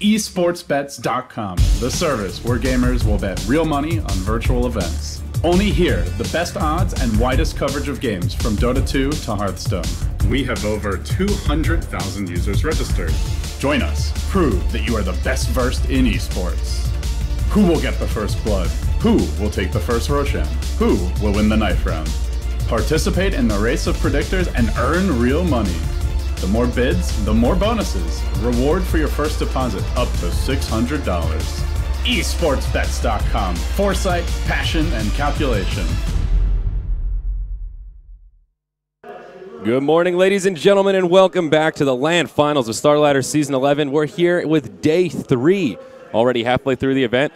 esportsbets.com, the service where gamers will bet real money on virtual events. Only here, the best odds and widest coverage of games from Dota 2 to Hearthstone. We have over 200,000 users registered. Join us. Prove that you are the best versed in esports. Who will get the first blood? Who will take the first Roshan? Who will win the knife round? Participate in the race of predictors and earn real money. The more bids, the more bonuses. Reward for your first deposit up to $600. esportsbets.com. Foresight, passion, and calculation. Good morning, ladies and gentlemen, and welcome back to the LAN Finals of Starladder Season 11. We're here with Day 3. Already halfway through the event.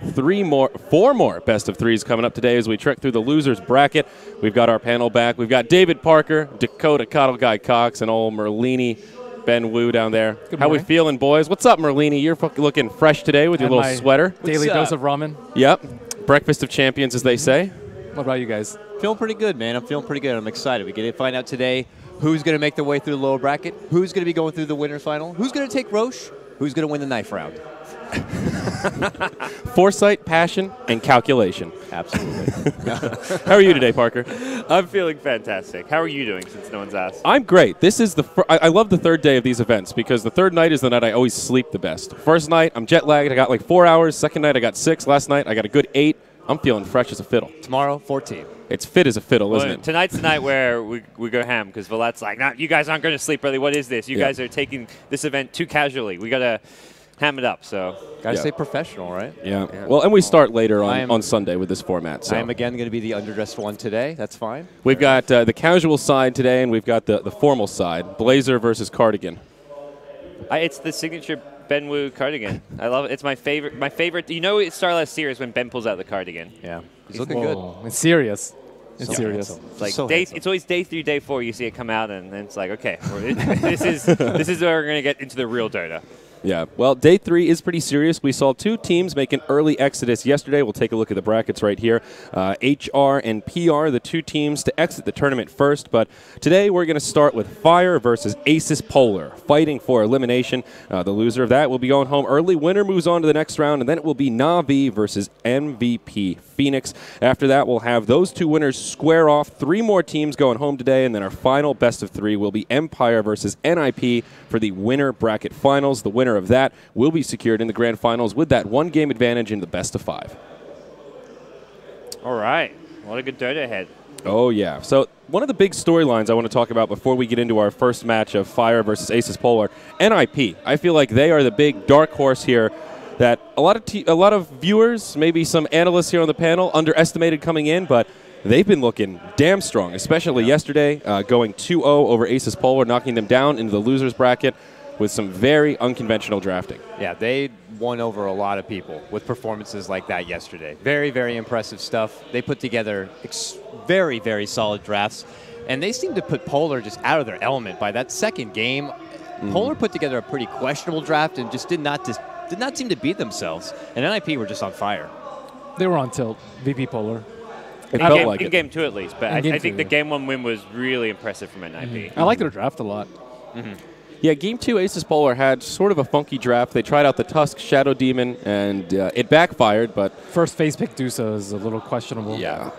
Four more best of threes coming up today as we trek through the losers bracket. We've got our panel back. We've got David Parker, Dakota Kotlguy Cox, and old Merlini Ben Wu down there. How we feeling, boys? What's up, Merlini? You're looking fresh today with your little sweater. Daily dose of ramen. Yep. Breakfast of champions, as they say. What about you guys? Feeling pretty good, man. I'm feeling pretty good. I'm excited. We get to find out today who's going to make their way through the lower bracket, who's going to be going through the winner's final, who's going to take Roche, who's going to win the knife round. Foresight, passion, and calculation. Absolutely. How are you today, Parker? I'm feeling fantastic. How are you doing, since no one's asked? I'm great. This is I love the third day of these events because the third night is the night I always sleep the best. First night, I'm jet lagged. I got like 4 hours. Second night, I got 6. Last night, I got a good 8. I'm feeling fresh as a fiddle. Tomorrow, 14. It's fit as a fiddle, isn't it? Tonight's the night where we go ham because Villette's like, nah, you guys aren't going to sleep early. What is this? You guys are taking this event too casually. We got to ham it up. So gotta stay professional, right? Yeah. Well, and we start later on Sunday with this format. So I am again going to be the underdressed one today. That's fine. We've got the casual side today, and we've got the formal side. Blazer versus cardigan. It's the signature Ben Wu cardigan. I love it. It's my favorite. My favorite. You know, it's Starladder serious when Ben pulls out the cardigan. Yeah, he's looking good. It's serious. It's serious. It's like it's always day 3, day 4. You see it come out, and then it's like, okay, this is where we're gonna get into the real Dota. Yeah, well, Day 3 is pretty serious. We saw 2 teams make an early exodus yesterday. We'll take a look at the brackets right here. HR and PR, the 2 teams to exit the tournament first. But today we're going to start with Fire versus Asus.Polar, fighting for elimination. The loser of that will be going home early. Winner moves on to the next round, and then it will be Na'Vi versus MVP Phoenix. After that, we'll have those 2 winners square off. 3 more teams going home today, and then our final best of 3 will be Empire versus NIP for the winner bracket finals. The winner of that will be secured in the grand finals with that 1-game advantage in the best of 5. All right. What a good Dota ahead. Oh, yeah. So one of the big storylines I want to talk about before we get into our first match of Fire versus Asus.Polar, NIP. I feel like they are the big dark horse here that a lot of viewers, maybe some analysts here on the panel, underestimated coming in, but they've been looking damn strong, especially yesterday, going 2-0 over Asus.Polar, knocking them down into the losers bracket with some very unconventional drafting. Yeah, they won over a lot of people with performances like that yesterday. Very, very impressive stuff. They put together very, very solid drafts, and they seemed to put Polar just out of their element by that second game. Polar put together a pretty questionable draft and just did not seem to beat themselves. And NIP were just on fire. They were on tilt. VP.Polar. It felt like in game 2 at least, but I think the game 1 win was really impressive from NIP. I like their draft a lot. Yeah, Game 2, Asus.Polar had sort of a funky draft. They tried out the Tusk Shadow Demon, and it backfired, but... First phase pick Dusa is a little questionable. Yeah,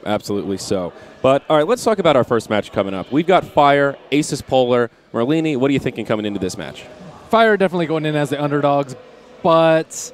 absolutely so. But, all right, let's talk about our first match coming up. We've got Fire, Asus.Polar. Merlini, what are you thinking coming into this match? Fire definitely going in as the underdogs, but...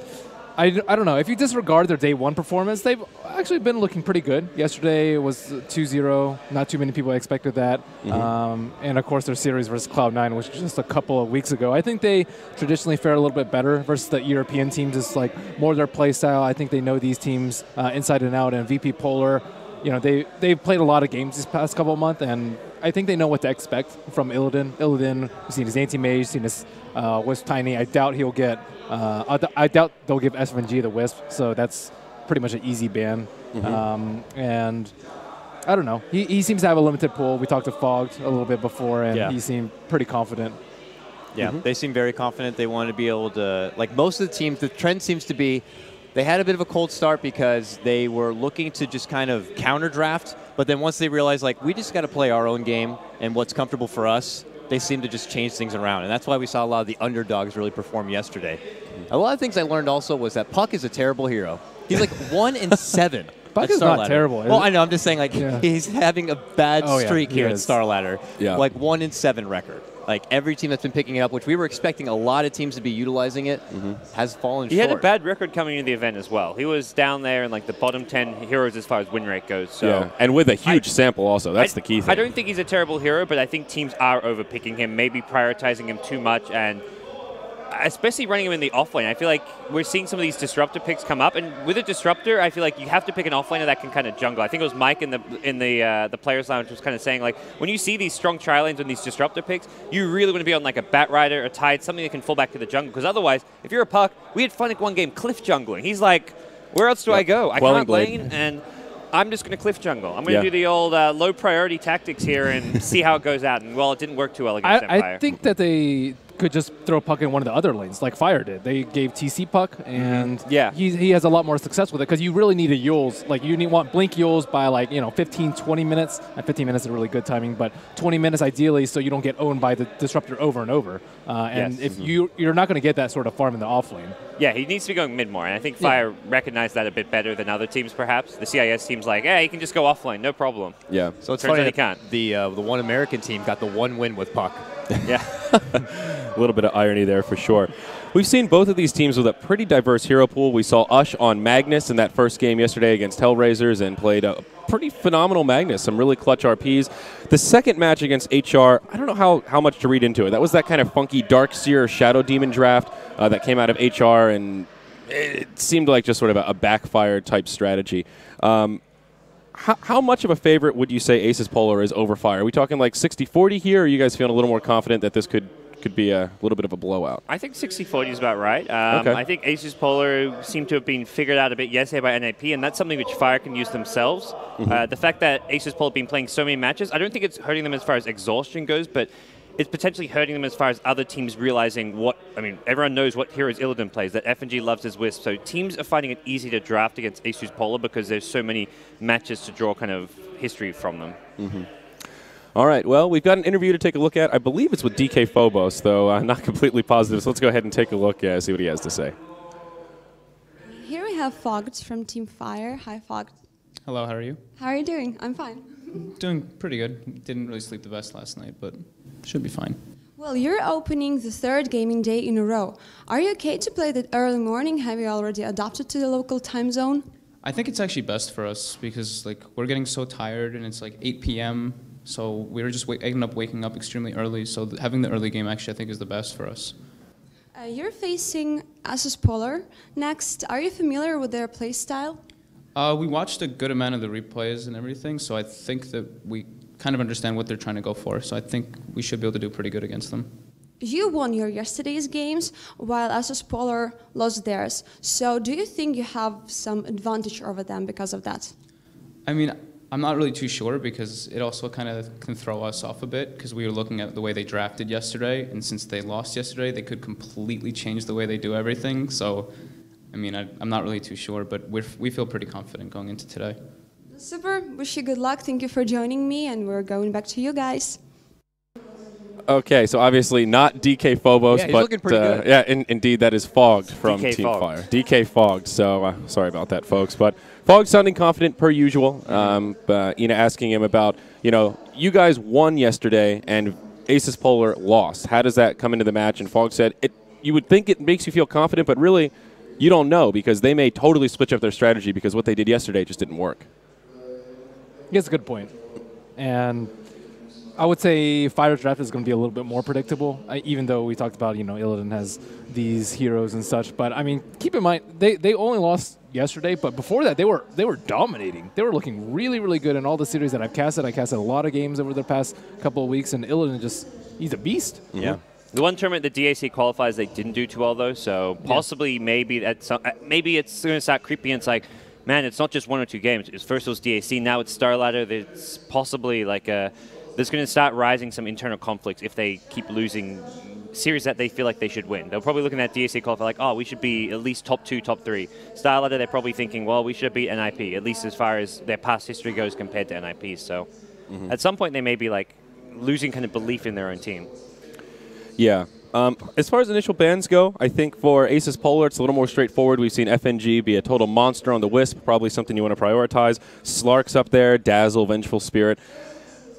I don't know. If you disregard their day 1 performance, they've actually been looking pretty good. Yesterday was 2-0. Not too many people expected that. And, of course, their series versus Cloud9, which was just a couple of weeks ago. I think they traditionally fare a little bit better versus the European teams. It's like more their play style. I think they know these teams inside and out. And VP.Polar, you know, they've played a lot of games this past couple of months, and I think they know what to expect from Illidan. Illidan, we've seen his anti-mage, seen his Wisp Tiny. I doubt he'll get... I doubt they'll give SVNG the Wisp, so that's pretty much an easy ban. And I don't know. He seems to have a limited pool. We talked to Fogged a little bit before, and he seemed pretty confident. Yeah, they seem very confident. They want to be able to, like most of the teams, the trend seems to be they had a bit of a cold start because they were looking to just kind of counter draft, but then once they realized, like, we just got to play our own game and what's comfortable for us, they seem to just change things around. And that's why we saw a lot of the underdogs really perform yesterday. A lot of things I learned also was that Puck is a terrible hero. He's like 1 in 7. Puck is not terrible. Well, I know. I'm just saying, like, he's having a bad streak here at is. Starladder. Yeah. Like 1 in 7 record. Like every team that's been picking it up, which we were expecting a lot of teams to be utilizing it, has fallen short. He had a bad record coming into the event as well. He was down there in like the bottom 10 heroes as far as win rate goes. So and with a huge sample also. That's the key thing. I don't think he's a terrible hero, but I think teams are overpicking him, maybe prioritizing him too much, and especially running him in the offlane. I feel like we're seeing some of these disruptor picks come up, and with a disruptor, I feel like you have to pick an offlaner that can kind of jungle. I think it was Mike in the players' lounge was kind of saying, like, when you see these strong tri-lanes and these disruptor picks, you really want to be on like a Bat Rider, a Tide, something that can fall back to the jungle. Because otherwise, if you're a Puck, we had Funnick one game cliff jungling. He's like, where else do I go? I can't lane, and I'm just going to cliff jungle. I'm going to do the old low priority tactics here and see how it goes out. And well, it didn't work too well against Empire. I think that they could just throw Puck in one of the other lanes, like Fire did. They gave TC Puck, and he has a lot more success with it because you really need a Yules. Like, you want Blink Yules by, like, 15, 20 minutes. 15 minutes is really good timing, but 20 minutes ideally so you don't get owned by the Disruptor over and over. And if you're not going to get that sort of farm in the off lane. Yeah, he needs to be going mid more, and I think Fire recognized that a bit better than other teams, perhaps. The CIS team's like, he can just go offlane, no problem. Yeah. So it's Turns funny out he that can't. the one American team got the 1 win with Puck. Yeah. A little bit of irony there for sure. We've seen both of these teams with a pretty diverse hero pool. We saw Ush on Magnus in that first game yesterday against Hellraisers and played a pretty phenomenal Magnus, some really clutch RPs. The second match against HR, I don't know how much to read into it. That was that kind of funky Darkseer Shadow Demon draft that came out of HR, and it seemed like just sort of a backfire type strategy. How much of a favorite would you say Asus.Polar is over Fire? Are we talking like 60-40 here, or are you guys feeling a little more confident that this could be a little bit of a blowout? I think 60-40 is about right. Okay. I think Asus.Polar seem to have been figured out a bit yesterday by NAP, and that's something which Fire can use themselves. The fact that Asus.Polar have been playing so many matches, I don't think it's hurting them as far as exhaustion goes, but it's potentially hurting them as far as other teams realizing everyone knows what heroes Illidan plays, that FNG loves his Wisp. So teams are finding it easy to draft against Asus.Polar because there's so many matches to draw kind of history from them. All right, well, we've got an interview to take a look at. I believe it's with DK Phobos, though I'm not completely positive. So let's go ahead and take a look, see what he has to say. Here we have Fogged from Team Fire. Hi, Fogged. Hello, how are you? How are you doing? I'm fine. Doing pretty good. Didn't really sleep the best last night, but should be fine. Well, you're opening the 3rd gaming day in a row. Are you okay to play that early morning? Have you already adapted to the local time zone? I think it's actually best for us because we're getting so tired and it's like 8 p.m. So we're just waking up extremely early. So having the early game actually I think is the best for us. You're facing Asus.Polar next. Are you familiar with their play style? We watched a good amount of the replays and everything, so I think that we kind of understand what they're trying to go for. So I think we should be able to do pretty good against them. You won your yesterday's games, while Asus.Polar lost theirs. So do you think you have some advantage over them because of that? I mean, I'm not really too sure because it also kind of can throw us off a bit because we were looking at the way they drafted yesterday, and since they lost yesterday, they could completely change the way they do everything. So, I mean, I'm not really too sure, but we feel pretty confident going into today. Super. Wish you good luck. Thank you for joining me, and we're going back to you guys. Okay, so obviously not DK Phobos, yeah, he's but looking pretty good. Yeah, indeed, that is Fogged from DK Team Fogged. Fire. DK Fogged. So sorry about that, folks, but Fogged sounding confident per usual. Asking him about, you guys won yesterday and Asus.Polar lost. How does that come into the match? And Fogged said, you would think it makes you feel confident, but really, you don't know because they may totally switch up their strategy because what they did yesterday just didn't work. He has a good point. And I would say Fire's draft is going to be a little bit more predictable, even though we talked about, Illidan has these heroes and such. But, I mean, keep in mind, they only lost yesterday, but before that, they were dominating. They were looking really, really good in all the series that I've casted. I casted a lot of games over the past couple of weeks, and Illidan he's a beast. Yeah. The one tournament, the DAC qualifiers, they didn't do too well, though, so possibly maybe it's going to start creeping. It's like, man, it's not just 1 or 2 games. First it was DAC, now it's Starladder. It's possibly like there's going to start rising some internal conflicts if they keep losing series that they feel like they should win. They're probably looking at DAC qualifier like, we should be at least top 2, top 3. Starladder, they're probably thinking, well, we should beat NIP, at least as far as their past history goes compared to NIP. So at some point they may be like losing kind of belief in their own team. Yeah. As far as initial bans go, I think for Asus.Polar, it's a little more straightforward. We've seen FNG be a total monster on the Wisp, probably something you want to prioritize. Slark's up there, Dazzle, Vengeful Spirit.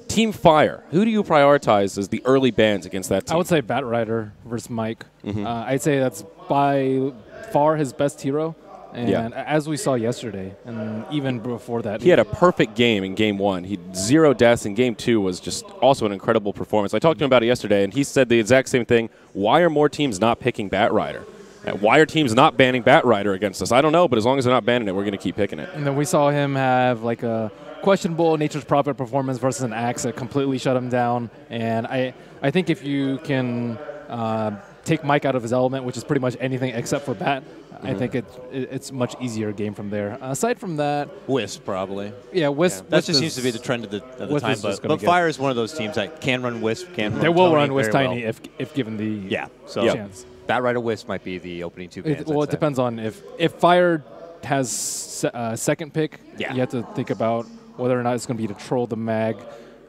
Team Fire, who do you prioritize as the early bans against that team? I would say Batrider versus Mike. I'd say that's by far his best hero. And as we saw yesterday, and even before that, he had a perfect game in Game 1. He had 0 deaths, and Game 2 was just also an incredible performance. I talked to him about it yesterday, and he said the exact same thing. Why are more teams not picking Batrider? Why are teams not banning Batrider against us? I don't know, but as long as they're not banning it, we're going to keep picking it. And then we saw him have like a questionable Nature's Prophet performance versus an Axe that completely shut him down. And I think if you can take Mike out of his element, which is pretty much anything except for Bat, I think it's a much easier game from there. Aside from that, Wisp probably. Yeah, Wisp. Yeah, that just seems to be the trend of the time. But Fire is one of those teams that can run Wisp, can run They will Tony run Wisp very Tiny well. if given the chance. Batrider Wisp might be the opening 2 bans. Well, it depends on if Fire has second pick. Yeah. You have to think about whether or not it's going to be to troll the mag.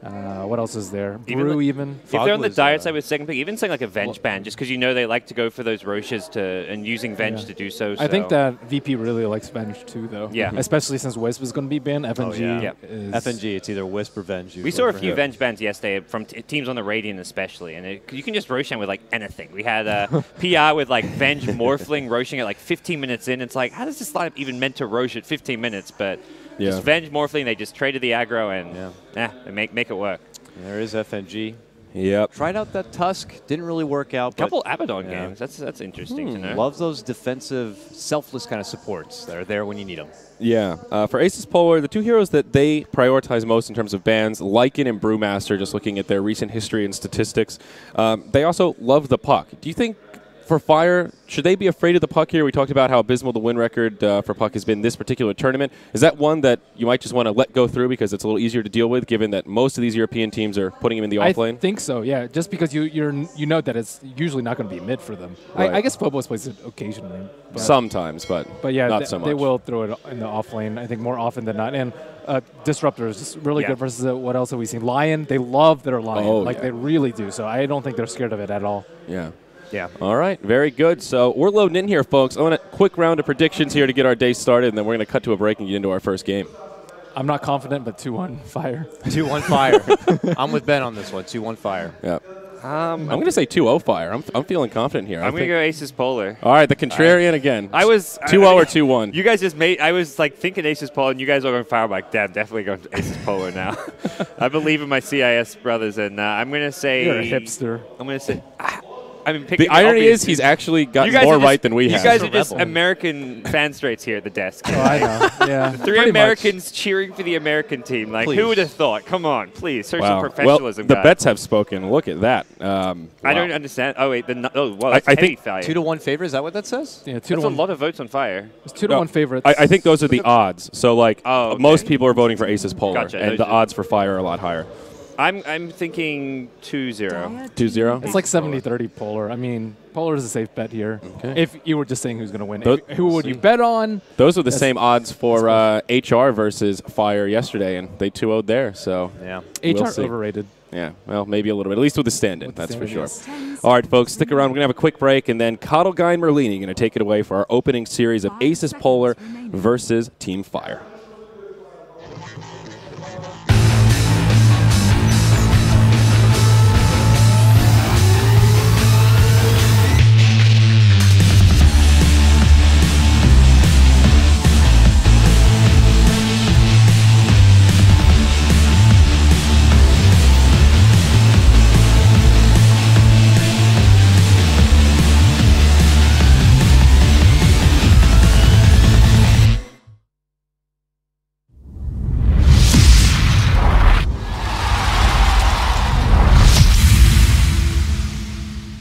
What else is there? Even Brew even. If they're on the diet side with second pick, even something like a Venge ban, just because you know they like to go for those Roches and using Venge to do so. I think that VP really likes Venge too, though. Yeah. Especially since Wisp is going to be banned. FNG is... FNG, it's either Wisp or Venge. We saw a few Venge bans yesterday from teams on the Radiant especially, and you can just Roshan with like anything. We had PR with like Venge Morphling Roshan at like 15 minutes in. It's like, how does this lineup even meant to Roche at 15 minutes? But just Venge Morphling, they just traded the aggro and they make it work. There is FNG. Yep. Tried out that Tusk. Didn't really work out. Couple Abaddon games. That's interesting to know. Loves those defensive, selfless kind of supports that are there when you need them. Yeah. For Asus.Polar, the 2 heroes that they prioritize most in terms of bans, Lycan and Brewmaster, just looking at their recent history and statistics, they also love the puck. Do you think for Fire, should they be afraid of the puck here? We talked about how abysmal the win record for puck has been this particular tournament. Is that one that you might just want to let go through because it's a little easier to deal with, given that most of these European teams are putting him in the off lane? I think so, yeah. Just because you know that it's usually not going to be mid for them. Right. I guess Phobos plays it occasionally. Sometimes, but yeah, not so much. They will throw it in the off lane, I think, more often than not. And Disruptor is just really good versus what else have we seen? Lion, they love their Lion. They really do. So I don't think they're scared of it at all. Yeah. Yeah. All right. Very good. So we're loading in here, folks. I want a quick round of predictions here to get our day started, and then we're going to cut to a break and get into our first game. I'm not confident, but 2-1 Fire. 2-1 Fire. I'm with Ben on this one. 2-1 Fire. Yeah. I'm going to say 2-0 Fire. I'm feeling confident here. I'm going to go Asus.Polar. All right, the contrarian again. I was 2-0 or 2-1. You guys just made. I was like thinking Asus.Polar, and you guys are going Fire. I'm like, damn, definitely going Asus.Polar now. I believe in my CIS brothers, and I'm going to say. You're a hipster. I'm going to say. The irony is he's actually got more right than we have. You guys are just American fan straights here at the desk. Oh, I know. Yeah. 3 Americans cheering for the American team. Like, who would have thought? Come on, please. Show some professionalism, well, the bets have spoken. Look at that. I don't understand. Oh, wait. That's I think 2-1 favor. Is that what that says? Yeah, 2-1. That's a lot of votes on Fire. It's 2-1 favorites. I think those are the odds. So, like, most people are voting for Asus.Polar, Gotcha. and the odds for Fire are a lot higher. I'm thinking 2-0. 2-0? It's like 70-30 Polar. I mean, Polar is a safe bet here. Okay. If you were just saying who's going to win. Who would you bet on? Those are the same odds for HR versus Fire yesterday, and they 2-0'd there. So yeah, HR overrated. Yeah, well, maybe a little bit. At least with the stand-in, that's for sure. All right, folks, stick around. We're going to have a quick break, and then Kotlguy and Merlini are going to take it away for our opening series of Asus.Polar versus Team Fire.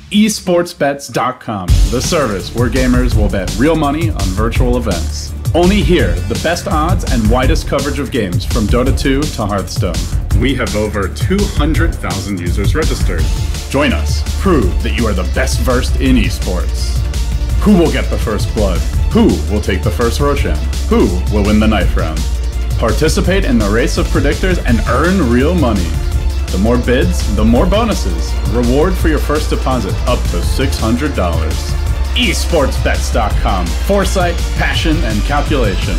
esportsbets.com, the service where gamers will bet real money on virtual events. Only here, the best odds and widest coverage of games from Dota 2 to Hearthstone. We have over 200,000 users registered. Join us. Prove that you are the best versed in esports. Who will get the first blood? Who will take the first Roshan? Who will win the knife round? Participate in the race of predictors and earn real money. The more bids, the more bonuses. Reward for your first deposit up to $600. esportsbets.com. Foresight, passion, and calculation.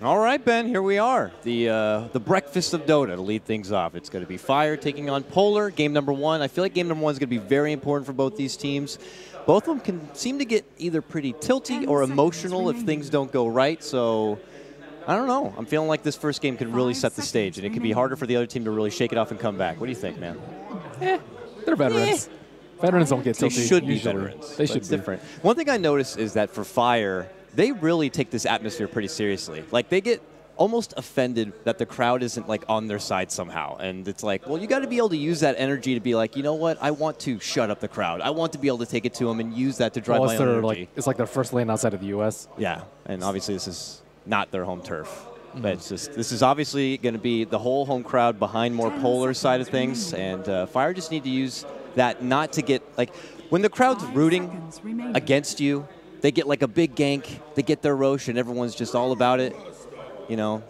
All right, Ben, here we are. The breakfast of Dota to lead things off. It's going to be Fire taking on Polar, game number 1. I feel like game number 1 is going to be very important for both these teams. Both of them can seem to get either pretty tilty or emotional if things don't go right, so I don't know. I'm feeling like this first game could really set the stage, and it could be harder for the other team to really shake it off and come back. What do you think, man? They're veterans. Veterans don't get tilty. They should be usually. veterans. They should be. be. Different. One thing I noticed is that for Fire, they really take this atmosphere pretty seriously. Like, they get almost offended that the crowd isn't like on their side somehow, and it's like, well, you got to be able to use that energy to be like, you know what, I want to shut up the crowd. I want to be able to take it to them and use that to drive my own energy. It's like their first LAN outside of the U.S. Yeah, and obviously this is not their home turf. But it's just, this is obviously going to be the whole home crowd behind more Polar side of things, and Fire just need to use that not to get, like, when the crowd's rooting against you, they get like a big gank, they get their Roche, and everyone's just all about it. You know,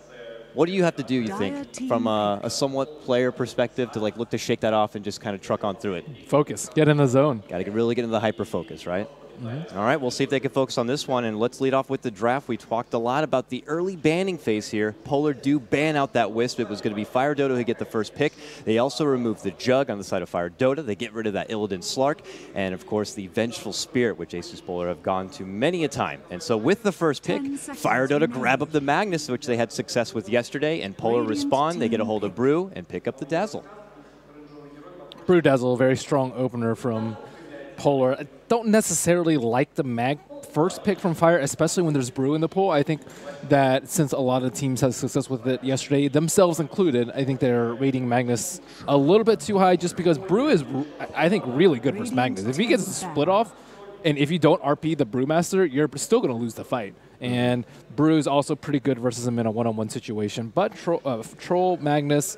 what do you have to do, you think, from a somewhat player perspective to like look to shake that off and just kind of truck on through it? Focus. Get in the zone. Got to really get into the hyper focus, right? All right, we'll see if they can focus on this one, and let's lead off with the draft. We talked a lot about the early banning phase here. Polar do ban out that Wisp. It was going to be Fire Dota who get the first pick. They also removed the Jug on the side of Fire Dota. They get rid of that Illidan Slark, and of course the Vengeful Spirit, which Asus.Polar have gone to many a time. And so with the first pick, Fire Dota grab up the Magnus, which they had success with yesterday, and Polar respond. They get a hold of Brew and pick up the Dazzle. Brew Dazzle, very strong opener from Polar. I don't necessarily like the Mag first pick from Fire, especially when there's Brew in the pool. I think that since a lot of teams had success with it yesterday, themselves included, I think they're rating Magnus a little bit too high just because Brew is, I think, really good versus Magnus. If he gets the split off, and if you don't RP the Brewmaster, you're still going to lose the fight. And Brew is also pretty good versus him in a one-on-one situation. But Troll Magnus,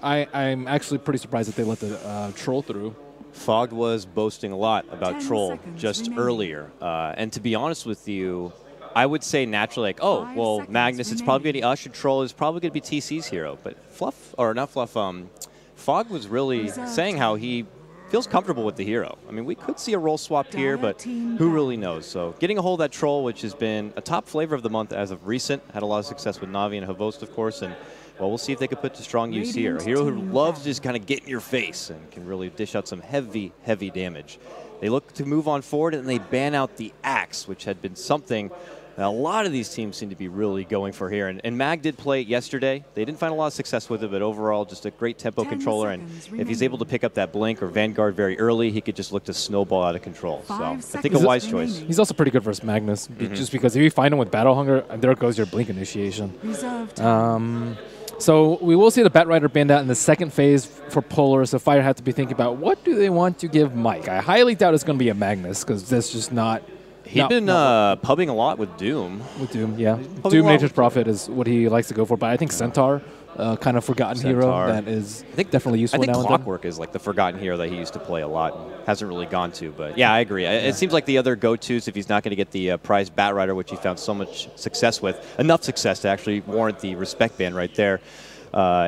I'm actually pretty surprised that they let the Troll through. Fogged was boasting a lot about Troll just earlier. And to be honest with you, I would say naturally, like, oh, well, Magnus, it's probably going to be Usher. Troll is probably going to be TC's hero. But Fogg was really saying how he feels comfortable with the hero. I mean, we could see a role swapped here, but who really knows? So getting a hold of that Troll, which has been a top flavor of the month as of recent, had a lot of success with Navi and Havost, of course, and well, we'll see if they can put to strong use here. A hero who loves to just kind of get in your face and can really dish out some heavy, heavy damage. They look to move on forward, and they ban out the Axe, which had been something that a lot of these teams seem to be really going for here. And Mag did play it yesterday. They didn't find a lot of success with it, but overall, just a great tempo controller. And if he's able to pick up that Blink or Vanguard very early, he could just look to snowball out of control. So I think a wise choice. He's also pretty good versus Magnus, just because if you find him with Battle Hunger, there goes your Blink initiation. So we will see the Batrider banned out in the second phase for Polar, so Fire have to be thinking about what do they want to give Mike. I highly doubt it's going to be a Magnus, because that's just not... He's been pubbing a lot with Doom. With Doom, yeah. Doom Nature's Prophet is what he likes to go for, but I think Centaur, kind of forgotten hero, that is definitely useful now. I think Clockwork is like the forgotten hero that he used to play a lot and hasn't really gone to, but yeah, I agree. It seems like the other go-tos, if he's not going to get the prize Batrider, which he found so much success with, enough success to actually warrant the respect ban right there,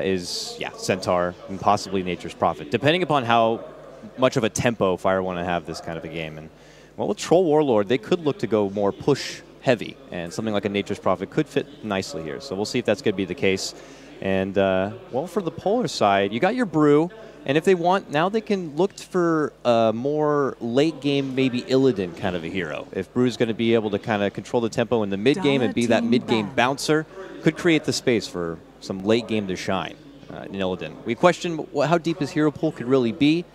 is Centaur and possibly Nature's Prophet, depending upon how much of a tempo Fire want to have this kind of a game. And well, with Troll Warlord, they could look to go more push heavy, and something like a Nature's Prophet could fit nicely here. So we'll see if that's going to be the case. And well, for the Polar side, you got your Brew, and if they want, now they can look for a more late game, maybe Illidan kind of a hero. If Brew's going to be able to kind of control the tempo in the mid game and be that mid game bouncer, could create the space for some late game to shine in Illidan. We question how deep his hero pool could really be.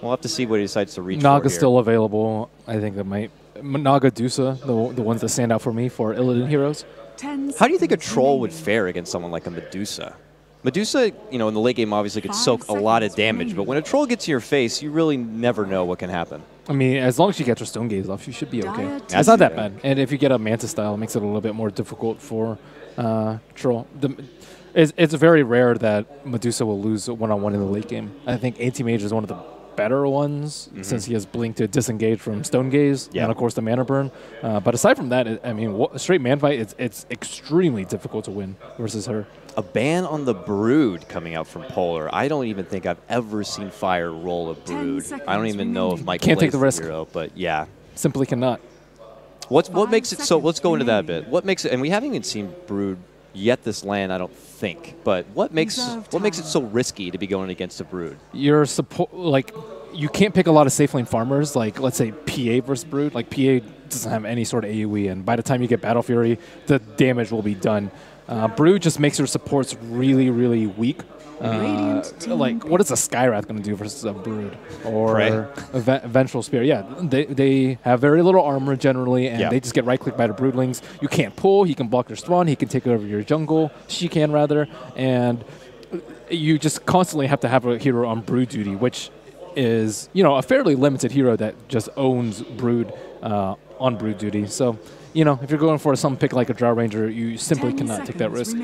We'll have to see what he decides to reach for Naga's still available. I think it might. Naga, Dusa, the ones that stand out for me for Illidan heroes. How do you think a Troll would fare against someone like a Medusa? Medusa, you know, in the late game obviously could soak a lot of damage, but when a Troll gets in your face, you really never know what can happen. I mean, as long as she gets her Stone Gaze off, she should be okay. It's not that bad. And if you get a Manta style, it makes it a little bit more difficult for Troll. It's very rare that Medusa will lose one-on-one in the late game. I think Anti-Mage is one of the better ones since he has Blink to disengage from Stone Gaze and, of course, the Mana Burn. But aside from that, I mean, straight man fight, it's extremely difficult to win versus her. A ban on the Brood coming out from Polar. I don't even think I've ever seen Fire roll a Brood. I don't even know if Mike can't take the plays risk. Hero, but yeah. Simply cannot. What makes it so? Let's go into that a bit. What makes it? And we haven't even seen Brood yet this LAN, I don't think. But what makes it so risky to be going against a Brood? Your support, like, you can't pick a lot of safe lane farmers. Like, let's say PA versus Brood. Like, PA doesn't have any sort of AoE, and by the time you get Battle Fury, the damage will be done. Brood just makes your supports really, really weak. Like, what is a Skywrath going to do versus a Brood? Or a Vengeful Spear? Yeah, they have very little armor generally, and they just get right-clicked by the Broodlings. You can't pull. He can block your spawn. He can take over your jungle. She can, rather. And you just constantly have to have a hero on Brood duty, which is, you know, a fairly limited hero that just owns Brood on Brood duty. So, you know, if you're going for some pick like a Drow Ranger, you simply cannot take that risk.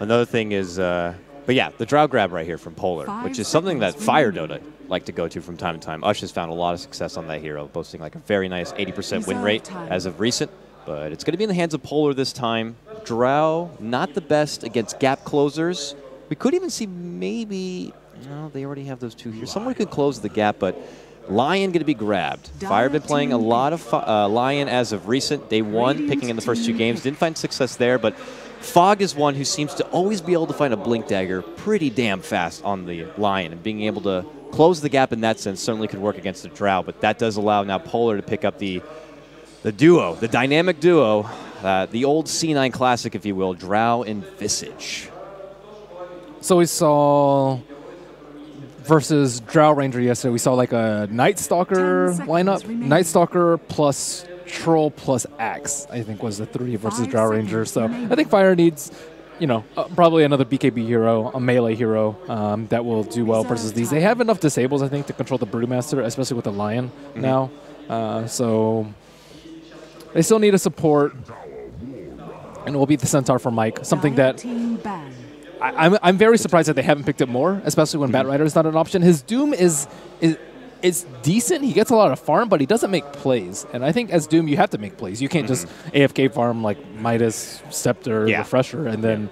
Another thing is, but yeah, the Drow grab right here from Polar, which is something that Fire Dota like to go to from time to time. Ush has found a lot of success on that hero, boasting like a very nice 80% win rate as of recent. But it's going to be in the hands of Polar this time. Drow, not the best against gap closers. We could even see maybe, no, they already have those two here. Someone could close the gap, but Lion going to be grabbed. Fire been playing a lot of Lion as of recent. Day one, picking in the first 2 games. Didn't find success there, but Fog is one who seems to always be able to find a Blink Dagger pretty damn fast on the Lion, and being able to close the gap in that sense certainly could work against the Drow, but that does allow now Polar to pick up the duo, the dynamic duo, the old C9 classic, if you will, Drow and Visage. So we saw versus Drow Ranger yesterday, we saw like a Night Stalker lineup. Night Stalker plus Troll plus Axe, I think, was the 3 versus Drow Ranger. So I think Fire needs, you know, probably another BKB hero, a melee hero that will do well versus these. They have enough disables, I think, to control the Brewmaster, especially with the Lion now. So they still need a support, and it will be the Centaur for Mike, something that I'm very surprised that they haven't picked it more, especially when Bat Rider is not an option. His Doom is decent. He gets a lot of farm, but he doesn't make plays. And I think as Doom, you have to make plays. You can't just AFK farm like Midas, Scepter, Refresher, and then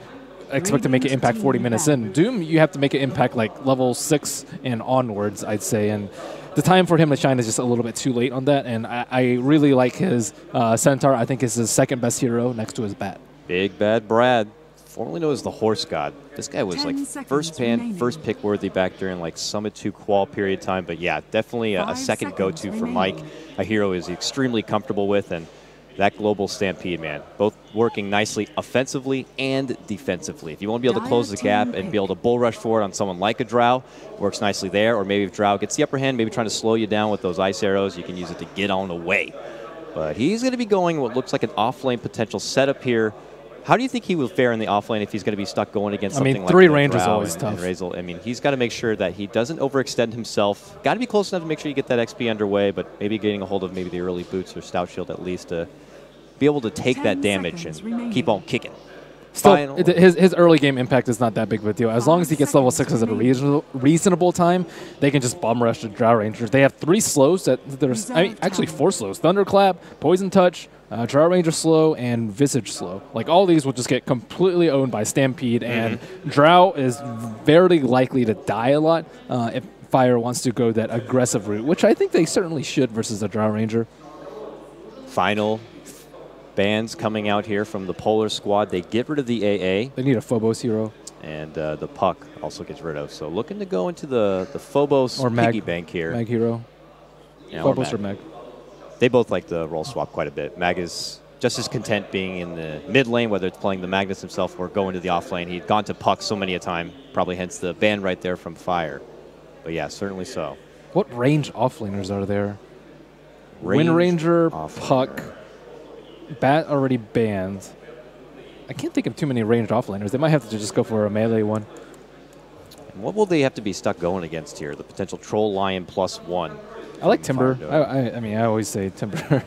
expect to make an impact 40 minutes in. Doom, you have to make an impact like level 6 and onwards, I'd say. And the time for him to shine is just a little bit too late on that. And I really like his Centaur. I think it's his second best hero next to his Bat. Big Bad Brad, formerly known as the Horse God. This guy was like first pick worthy back during like Summit 2 qual period time. But yeah, definitely a second go-to for Mike. A hero is extremely comfortable with, and that global Stampede, man, both working nicely offensively and defensively. If you want to be able to close the gap and be able to bull rush forward on someone like a Drow, works nicely there. Or maybe if Drow gets the upper hand, maybe trying to slow you down with those ice arrows, you can use it to get on away. But he's going to be going what looks like an off-lane potential setup here. How do you think he will fare in the offlane if he's going to be stuck going against something like 3 range is always tough. Razel? I mean, he's got to make sure that he doesn't overextend himself. Got to be close enough to make sure you get that XP underway, but maybe getting a hold of maybe the early boots or Stout Shield at least to be able to take that damage and keep on kicking. Still, his early game impact is not that big of a deal. As long as he gets level 6 at a reasonable time, they can just bomb rush the Drow Rangers. They have 3 slows. Actually 4 slows. Thunderclap, Poison Touch, Drow Ranger slow, and Visage slow. Like, all these will just get completely owned by Stampede, and Drow is very likely to die a lot if Fire wants to go that aggressive route, which I think they certainly should versus a Drow Ranger. Final bans coming out here from the Polar squad. They get rid of the AA. They need a Phobos hero. And the Puck also gets rid of. So looking to go into the Phobos or piggy bank here. Mag hero. Yeah, Phobos or Mag. They both like the role swap quite a bit. Mag is just as content being in the mid lane, whether it's playing the Magnus himself or going to the off lane. He'd gone to Puck so many a time, probably hence the ban right there from Fire. But yeah, certainly so. What range offlaners are there? Wind Ranger, Puck, Bat already banned. I can't think of too many ranged offlaners. They might have to just go for a melee one. And what will they have to be stuck going against here? The potential Troll Lion +1. I like Timber. I mean, I always say Timber.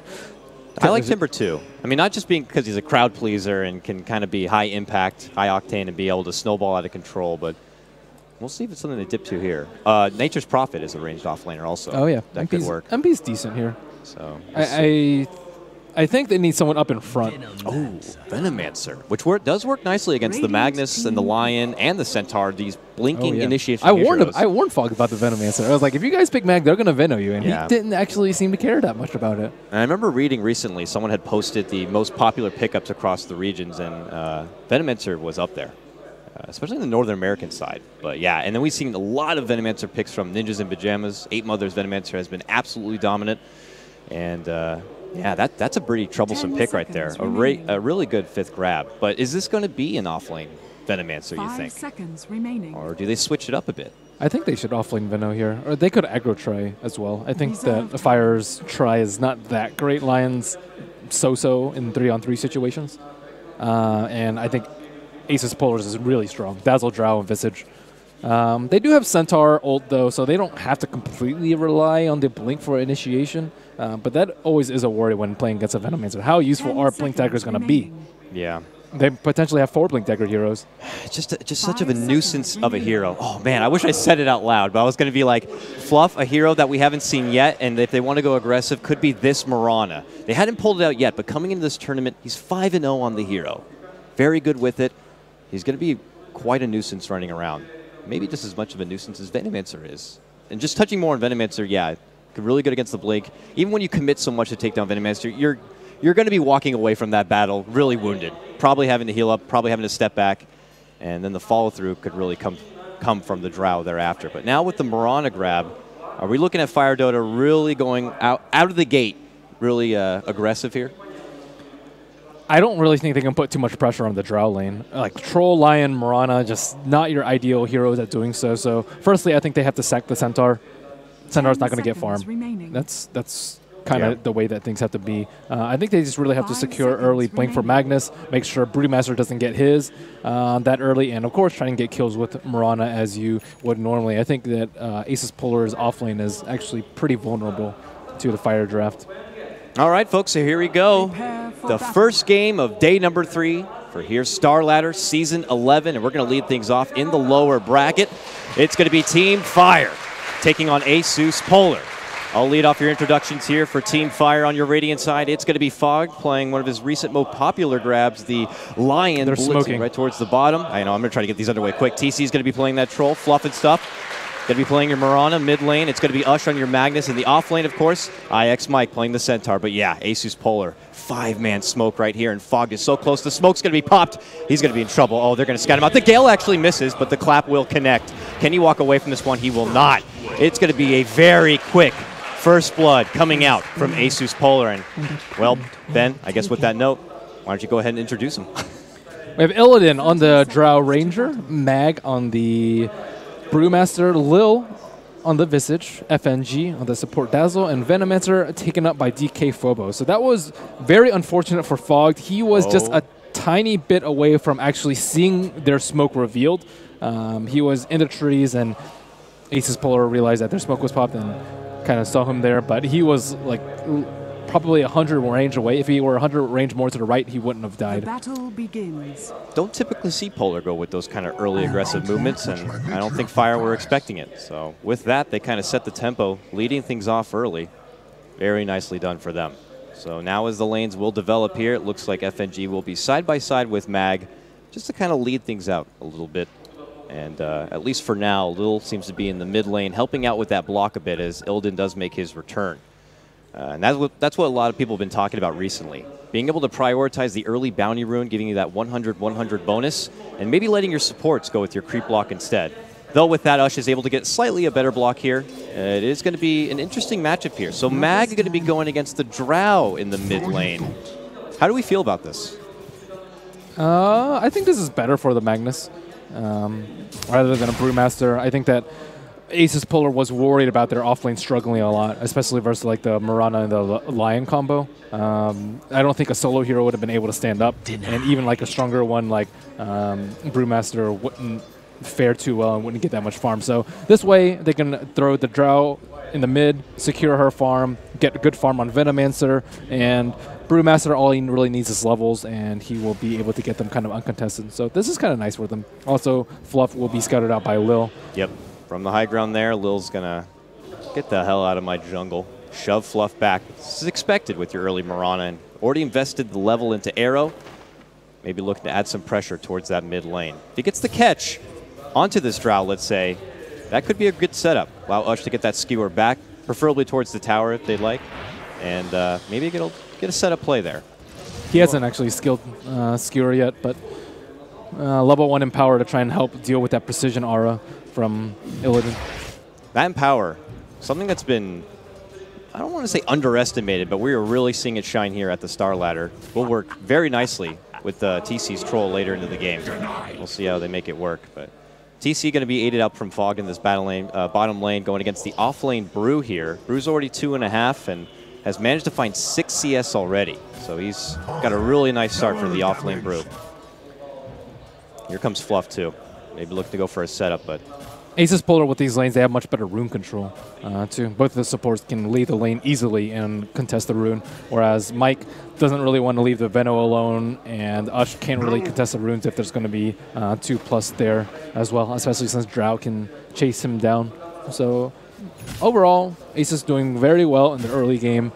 I like Timber too. I mean, not just being because he's a crowd pleaser and can kind of be high impact, high octane, and be able to snowball out of control, but We'll see if it's something to dip to here. Nature's Prophet is a ranged offlaner also. Oh, yeah. That could work. MP's decent here. So I think they need someone up in front. Oh, Venomancer, which does work nicely against the Magnus and the Lion and the Centaur, these blinking initiation I warned him. heroes. I warned Fog about the Venomancer. I was like, if you guys pick Mag, they're going to Veno you. And he didn't actually seem to care that much about it. And I remember reading recently, someone had posted the most popular pickups across the regions, and Venomancer was up there, especially in the Northern American side. But yeah, and then we've seen a lot of Venomancer picks from Ninjas in Pajamas. 8 Mothers Venomancer has been absolutely dominant. And yeah, that's a pretty troublesome pick right there. A really good 5th grab. But is this going to be an offlane Venomancer, you think? 5 seconds remaining. Or do they switch it up a bit? I think they should offlane Veno here. Or they could aggro try as well. I think that the Fire's try is not that great. Lion's so-so in 3-on-3 situations. And I think Asus.Polar's is really strong. Dazzle, Drow, and Visage. They do have Centaur ult, though, so they don't have to completely rely on the Blink for initiation. But that always is a worry when playing against a Venomancer. How useful are Blink Daggers going to be? Yeah. They potentially have 4 Blink Dagger heroes. It's just such of a nuisance of a hero. Oh, man, I wish I said it out loud, but I was going to be like, Fluff, a hero that we haven't seen yet, and if they want to go aggressive, could be this Mirana. They hadn't pulled it out yet, but coming into this tournament, he's 5-0 on the hero. Very good with it. He's going to be quite a nuisance running around. Maybe just as much of a nuisance as Venomancer is. And just touching more on Venomancer, yeah, really good against the Blink. Even when you commit so much to take down Venomancer, you're going to be walking away from that battle really wounded. Probably having to heal up, probably having to step back, and then the follow-through could really come from the Drow thereafter. But now with the Mirana grab, are we looking at Fire Dota really going out of the gate, really aggressive here? I don't really think they can put too much pressure on the Drow lane. Like Troll, Lion, Mirana, just not your ideal heroes at doing so. So firstly, I think they have to sack the Centaur. Centaur's not going to get farmed. That's kind of the way that things have to be. I think they just really have to secure early Blink for Magnus, make sure Brewmaster doesn't get his that early, and of course try and get kills with Mirana as you would normally. I think that Asus.Polar's offlane is actually pretty vulnerable to the Fire draft. All right, folks, so here we go. The first game of day number 3 for here's Starladder Season 11, and we're going to lead things off in the lower bracket. It's going to be Team Fire taking on Asus.Polar. I'll lead off your introductions here for Team Fire on your Radiant side. It's going to be Fog playing one of his recent most popular grabs, the Lion. They're blitzing smoking right towards the bottom. I know, I'm going to try to get these underway quick. TC's going to be playing that Troll, Fluff and stuff. Going to be playing your Mirana mid lane. It's going to be Ush on your Magnus. In the off lane, of course, IX Mike playing the Centaur. But yeah, Asus.Polar, 5-man smoke right here, and Fog is so close. The smoke's going to be popped. He's going to be in trouble. Oh, they're going to scout him out. The Gale actually misses, but the clap will connect. Can he walk away from this one? He will not. It's going to be a very quick first blood coming out from Asus.Polar. And, well, Ben, I guess with that note, why don't you go ahead and introduce him? We have Illidan on the Drow Ranger, Mag on the Brewmaster, Lil on the Visage, FNG on the support Dazzle, and Venomancer taken up by DK Phobo. So that was very unfortunate for Fog. He was just a tiny bit away from actually seeing their smoke revealed. He was in the trees, and Asus.Polar realized that their smoke was popped and kind of saw him there, but he was like probably 100 range away. If he were 100 range more to the right, he wouldn't have died. The battle begins. Don't typically see Polar go with those kind of early aggressive movements, and I don't think Fire were expecting it. So with that, they kind of set the tempo, leading things off early. Very nicely done for them. So now as the lanes will develop here, it looks like FNG will be side by side with Mag, just to kind of lead things out a little bit. And at least for now, Lil seems to be in the mid lane, helping out with that block a bit as Illidan does make his return. And that's what a lot of people have been talking about recently. Being able to prioritize the early bounty rune, giving you that 100-100 bonus, and maybe letting your supports go with your creep block instead. Though with that, Ush is able to get slightly a better block here. It is going to be an interesting matchup here. So Mag is going to be going against the Drow in the mid lane. How do we feel about this? I think this is better for the Magnus rather than a Brewmaster. I think that Asus.Polar was worried about their offlane struggling a lot, especially versus like the Mirana and the Lion combo. I don't think a solo hero would have been able to stand up, and even like a stronger one like Brewmaster wouldn't fare too well and wouldn't get that much farm. So this way they can throw the Drow in the mid, secure her farm, get a good farm on Venomancer, and Brewmaster, all he really needs is levels, and he will be able to get them kind of uncontested. So this is kind of nice for them. Also, Fluff will be scouted out by Lil. Yep. From the high ground there, Lil's going to get the hell out of my jungle. Shove Fluff back. This is expected with your early Mirana, and already invested the level into Arrow. Maybe looking to add some pressure towards that mid lane. If he gets the catch onto this Drow, let's say, that could be a good setup. Allow Ush to get that skewer back, preferably towards the tower if they'd like. And maybe get a setup play there. He hasn't actually skilled skewer yet, but level 1 Empower to try and help deal with that precision aura from Illidan. That Empower, something that's been, I don't want to say underestimated, but we are really seeing it shine here at the Starladder. Will work very nicely with TC's Troll later into the game. We'll see how they make it work. But TC going to be aided up from Fog in this battle lane, bottom lane, going against the off-lane Brew here. Brew's already 2.5 and has managed to find 6 CS already. So he's got a really nice start for the off-lane Brew. Here comes Fluff too. Maybe looking to go for a setup, but Asus.Polar with these lanes, they have much better rune control, too. Both of the supports can lead the lane easily and contest the rune, whereas Mike doesn't really want to leave the Veno alone, and Ush can't really contest the runes if there's going to be 2+ there as well, especially since Drow can chase him down. So overall, Asus doing very well in the early game.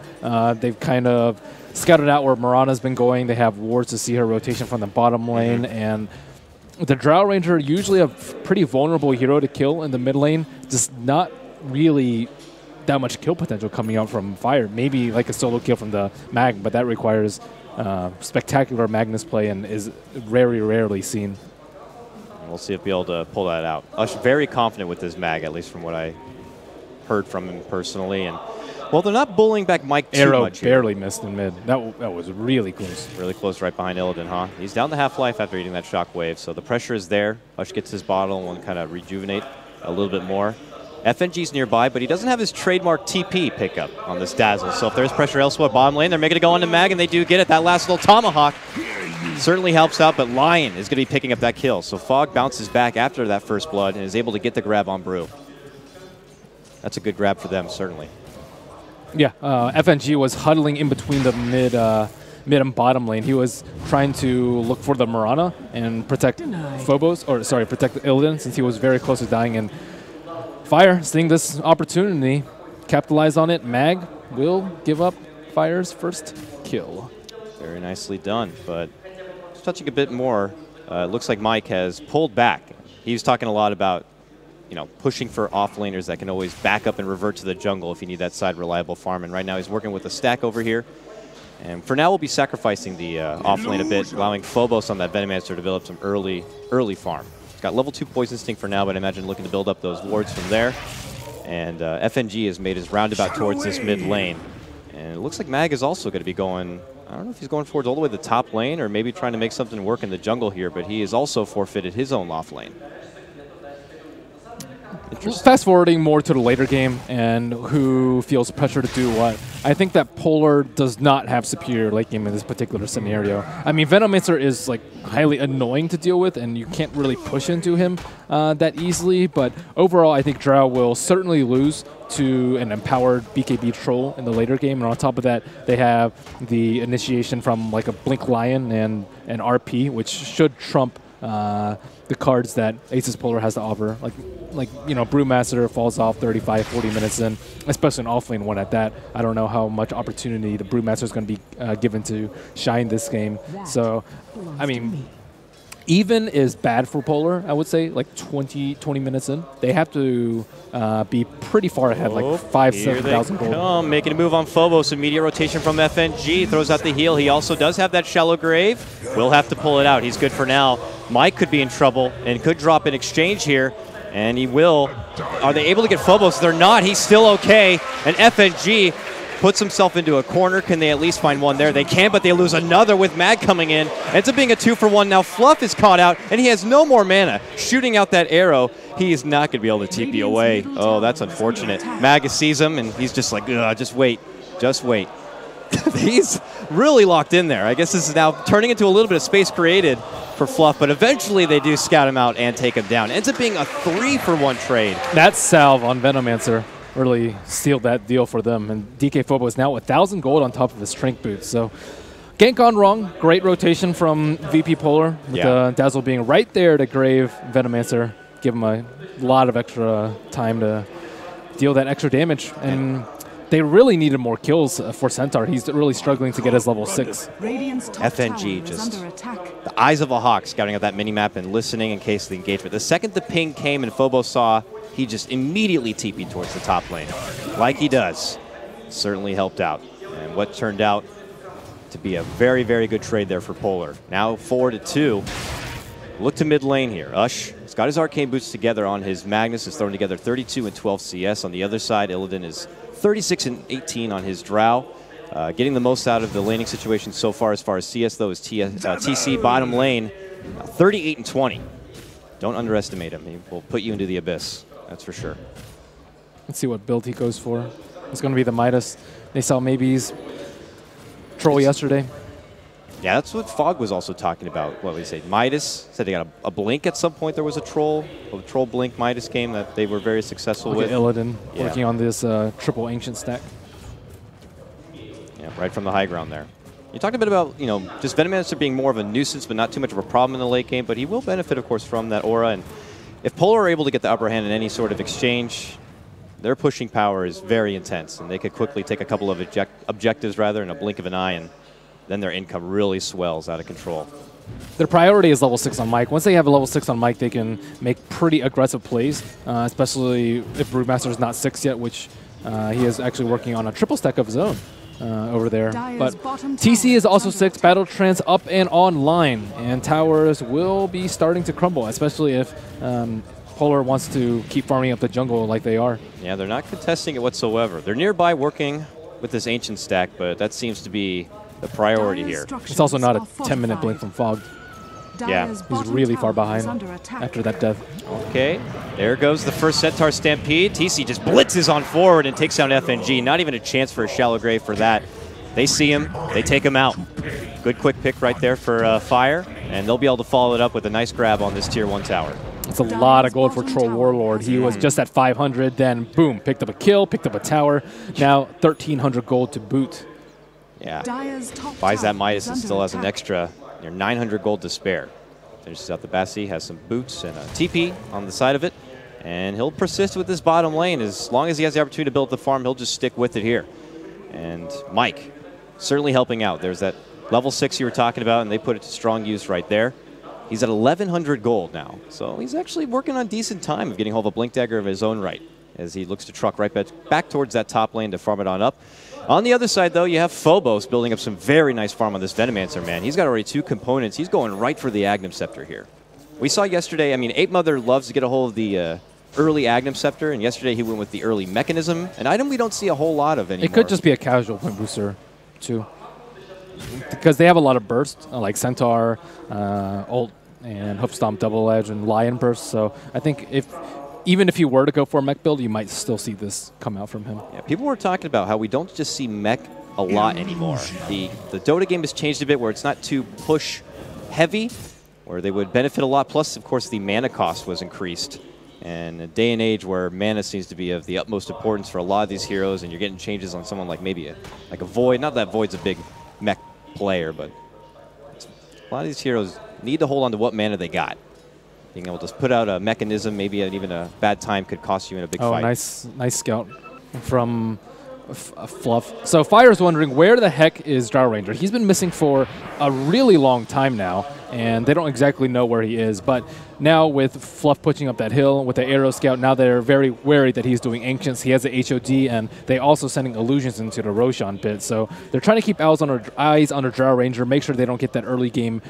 They've kind of scouted out where Mirana's been going. They have wards to see her rotation from the bottom lane, and the Drow Ranger, usually a pretty vulnerable hero to kill in the mid lane, just not really that much kill potential coming out from Fire. Maybe like a solo kill from the Mag, but that requires spectacular Magnus play and is very rarely seen. We'll see if we'll be able to pull that out. Ush very confident with his Mag, at least from what I heard from him personally. And well, they're not bullying back Mike too Arrow much here. barely missed in mid. That was really close. Really close right behind Illidan, huh? He's down to half-life after eating that shockwave, so the pressure is there. Ush gets his bottle and will kind of rejuvenate a little bit more. FNG's nearby, but he doesn't have his trademark TP pickup on this Dazzle, so if there's pressure elsewhere bottom lane, they're making it go on to Mag, and they do get it. That last little Tomahawk certainly helps out, but Lion is going to be picking up that kill. So Fog bounces back after that first blood and is able to get the grab on Brew. That's a good grab for them, certainly. Yeah, FNG was huddling in between the mid and bottom lane. He was trying to look for the Mirana and protect Phobos, or sorry, protect Illidan, since he was very close to dying. And Fire, seeing this opportunity, capitalize on it. Mag will give up Fire's first kill. Very nicely done, but just touching a bit more, it looks like Mike has pulled back. He was talking a lot about, you know, pushing for off-laners that can always back up and revert to the jungle if you need that side reliable farm. And right now he's working with a stack over here. And for now we'll be sacrificing the off-lane a bit, allowing Phobos on that Venomancer to develop some early farm. He's got level 2 Poison Sting for now, but I imagine looking to build up those wards from there. And FNG has made his roundabout towards this mid lane. And it looks like Mag is also going to be going, I don't know if he's going forwards all the way to the top lane or maybe trying to make something work in the jungle here, but he has also forfeited his own off lane. Fast forwarding more to the later game and who feels pressure to do what. I think that Polar does not have superior late game in this particular scenario. I mean, Venomancer is like highly annoying to deal with, and you can't really push into him that easily. But overall, I think Drow will certainly lose to an empowered BKB Troll in the later game. And on top of that, they have the initiation from like a Blink Lion and an RP, which should trump the cards that Asus.Polar has to offer. Like you know, Brewmaster falls off 35, 40 minutes in, especially an offlane one at that. I don't know how much opportunity the Brewmaster is going to be given to shine this game. So, I mean, even is bad for Polar, I would say, like 20 minutes in. They have to be pretty far ahead, like 5,000-7,000 gold. Making a move on Phobos. Immediate rotation from FNG. Throws out the heal. He also does have that shallow grave. Will have to pull it out. He's good for now. Mike could be in trouble and could drop in exchange here. And he will. Are they able to get Phobos? They're not. He's still okay. And FNG puts himself into a corner. Can they at least find one there? They can, but they lose another with Mag coming in. Ends up being a 2-for-1. Now Fluff is caught out, and he has no more mana. Shooting out that arrow, he is not going to be able to TP away. Oh, that's unfortunate. Mag sees him, and he's just like, ugh, just wait. Just wait. He's really locked in there. I guess this is now turning into a little bit of space created for Fluff, but eventually they do scout him out and take him down. Ends up being a 3-for-1 trade. That salve on Venomancer really sealed that deal for them. And DK Phobo is now 1,000 gold on top of his strength boots. So gank gone wrong. Great rotation from VP.Polar with Dazzle being right there to Grave Venomancer. Give him a lot of extra time to deal that extra damage. And they really needed more kills for Centaur. He's really struggling to get his level 6. FNG just the eyes of a hawk scouting out that minimap and listening in case of the engagement. The second the ping came and Phobo saw, he just immediately TP'd towards the top lane. Like he does. Certainly helped out. And what turned out to be a very, very good trade there for Polar. Now 4-2. Look to mid lane here. Ush has got his arcane boots together on his Magnus, is throwing together 32 and 12 CS. On the other side, Illidan is 36 and 18 on his Drow. Getting the most out of the laning situation so far as CS, though, is TC bottom lane, 38 and 20. Don't underestimate him. He will put you into the abyss, that's for sure. Let's see what build he goes for. It's going to be the Midas. They saw maybe's troll yesterday. Yeah, that's what Fog was also talking about. What did he say? Midas said they got a blink at some point. There was a troll blink Midas game that they were very successful with. Illidan working on this triple ancient stack. Yeah, right from the high ground there. You talked a bit about, you know, just Venomancer being more of a nuisance, but not too much of a problem in the late game. But he will benefit, of course, from that aura. And if Polar are able to get the upper hand in any sort of exchange, their pushing power is very intense, and they could quickly take a couple of objectives rather in a blink of an eye, and then their income really swells out of control. Their priority is level 6 on Mike. Once they have a level 6 on Mike, they can make pretty aggressive plays, especially if Brewmaster is not 6 yet, which he is actually working on a triple stack of his own over there. But TC is also 6, Battle Trance up and online, and towers will be starting to crumble, especially if Polar wants to keep farming up the jungle like they are. Yeah, they're not contesting it whatsoever. They're nearby working with this ancient stack, but that seems to be the priority here. It's also not a 10-minute blink from Fog. Yeah. He's really far behind after that death. Okay, there goes the first Centaur Stampede. TC just blitzes on forward and takes down FNG. Not even a chance for a shallow grave for that. They see him, they take him out. Good quick pick right there for Fire, and they'll be able to follow it up with a nice grab on this tier 1 tower. It's a lot of gold for Troll Warlord. He was just at 500, then boom, picked up a kill, picked up a tower. Now 1,300 gold to boot. Yeah, buys that Midas and still has an extra 900 gold to spare. Finishes out the Bassi, has some boots and a TP on the side of it, and he'll persist with this bottom lane. As long as he has the opportunity to build the farm, he'll just stick with it here. And Mike certainly helping out. There's that level 6 you were talking about, and they put it to strong use right there. He's at 1,100 gold now, so he's actually working on decent time of getting hold of a Blink Dagger of his own right, as he looks to truck right back towards that top lane to farm it on up. On the other side, though, you have Phobos building up some very nice farm on this Venomancer, man. He's got already 2 components. He's going right for the Agnum Scepter here. We saw yesterday, I mean, Ape Mother loves to get a hold of the early Agnum Scepter, and yesterday he went with the early Mechanism, an item we don't see a whole lot of anymore. It could just be a casual point booster, too. Because they have a lot of bursts, like Centaur, Ult, and Hoofstomp Double Edge, and Lion Burst, so I think even if you were to go for a mech build, you might still see this come out from him. Yeah, people were talking about how we don't just see mech a lot anymore. The Dota game has changed a bit where it's not too push heavy, where they would benefit a lot. Plus, of course, the mana cost was increased. And a day and age where mana seems to be of the utmost importance for a lot of these heroes, and you're getting changes on someone like maybe a Void. Not that Void's a big mech player, but a lot of these heroes need to hold on to what mana they got. Being able to put out a Mechanism, maybe even a bad time, could cost you in a big fight. Oh, nice scout from Fluff. So Fire's wondering, where the heck is Drow Ranger? He's been missing for a really long time now, and they don't exactly know where he is. But now with Fluff pushing up that hill with the Arrow Scout, now they're very wary that he's doing Ancients. He has the HOD, and they also sending illusions into the Roshan pit. So they're trying to keep eyes on their Drow Ranger, make sure they don't get that early game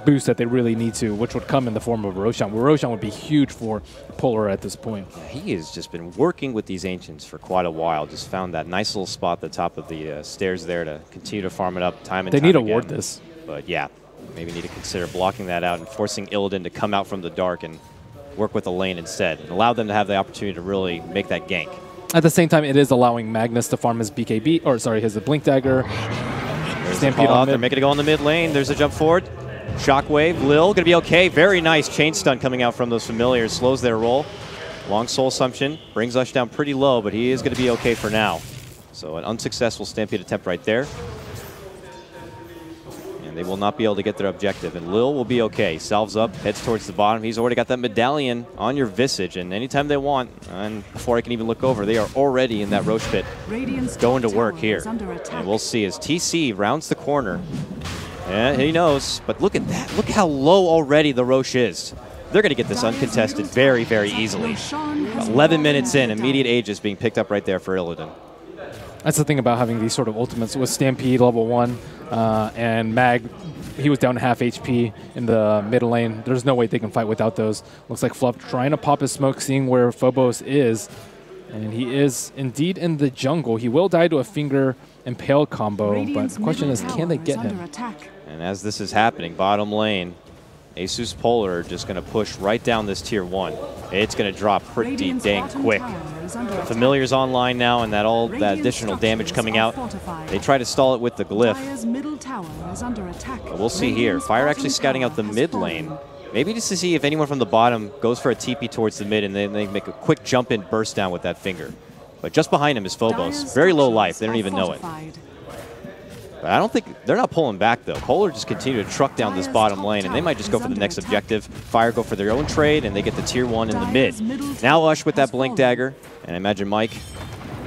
boost that they really need to, which would come in the form of Roshan. Roshan would be huge for Polar at this point. Yeah, he has just been working with these Ancients for quite a while. Just found that nice little spot at the top of the stairs there to continue to farm it up time and time again. They need to ward this. But yeah, maybe need to consider blocking that out and forcing Illidan to come out from the dark and work with the lane instead, and allow them to have the opportunity to really make that gank. At the same time, it is allowing Magnus to farm his BKB, or sorry, his Blink Dagger. Stampede on they're making it go on the mid lane. There's a jump forward. Shockwave, Lil, gonna be okay. Very nice chain stun coming out from those familiars, slows their roll. Long soul assumption brings Ush down pretty low, but he is going to be okay for now. So an unsuccessful Stampede attempt right there. And they will not be able to get their objective. And Lil will be okay. Salves up, heads towards the bottom. He's already got that medallion on your Visage. And anytime they want, and before I can even look over, they are already in that Roche pit going to work here. And we'll see as TC rounds the corner. Yeah, he knows. But look at that. Look how low already the Roche is. They're going to get this uncontested very, very easily. 11 minutes in, immediate Aegis being picked up right there for Illidan. That's the thing about having these sort of ultimates with Stampede level 1 and Mag. He was down to half HP in the mid lane. There's no way they can fight without those. Looks like Fluff trying to pop his smoke, seeing where Phobos is. And he is indeed in the jungle. He will die to a Finger Impale combo, but the question is, can they get him? And as this is happening, bottom lane, Asus.Polar just going to push right down this tier 1. It's going to drop pretty dang quick. The Familiar's online now, and that additional damage coming out. They try to stall it with the Glyph. But we'll see here. Fire actually scouting out the mid lane. Maybe just to see if anyone from the bottom goes for a TP towards the mid, and then they make a quick jump in burst down with that Finger. But just behind him is Phobos. Very low life. They don't even know it. But I don't think they're not pulling back, though. Polar just continue to truck down this bottom lane, and they might just go for the next objective. Fire go for their own trade, and they get the tier 1 in the mid. Now Ush with that Blink Dagger, and I imagine Mike,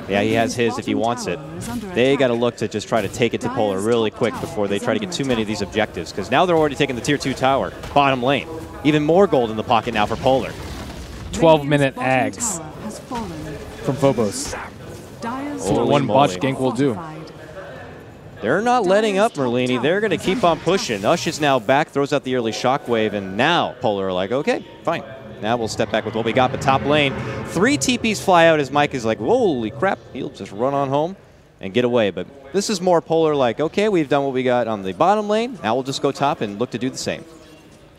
yeah, he has his if he wants it. They got to look to just try to take it to Polar really quick before they try to get too many of these objectives, because now they're already taking the tier 2 tower, bottom lane. Even more gold in the pocket now for Polar. 12-minute Ags from Phobos. One botch gank will do. They're not letting up, Merlini. They're going to keep on pushing. Ush is now back, throws out the early shockwave, and now Polar are like, okay, fine. Now we'll step back with what we got, but top lane. 3 TPs fly out as Mike is like, holy crap. He'll just run on home and get away. But this is more Polar like, okay, we've done what we got on the bottom lane. Now we'll just go top and look to do the same.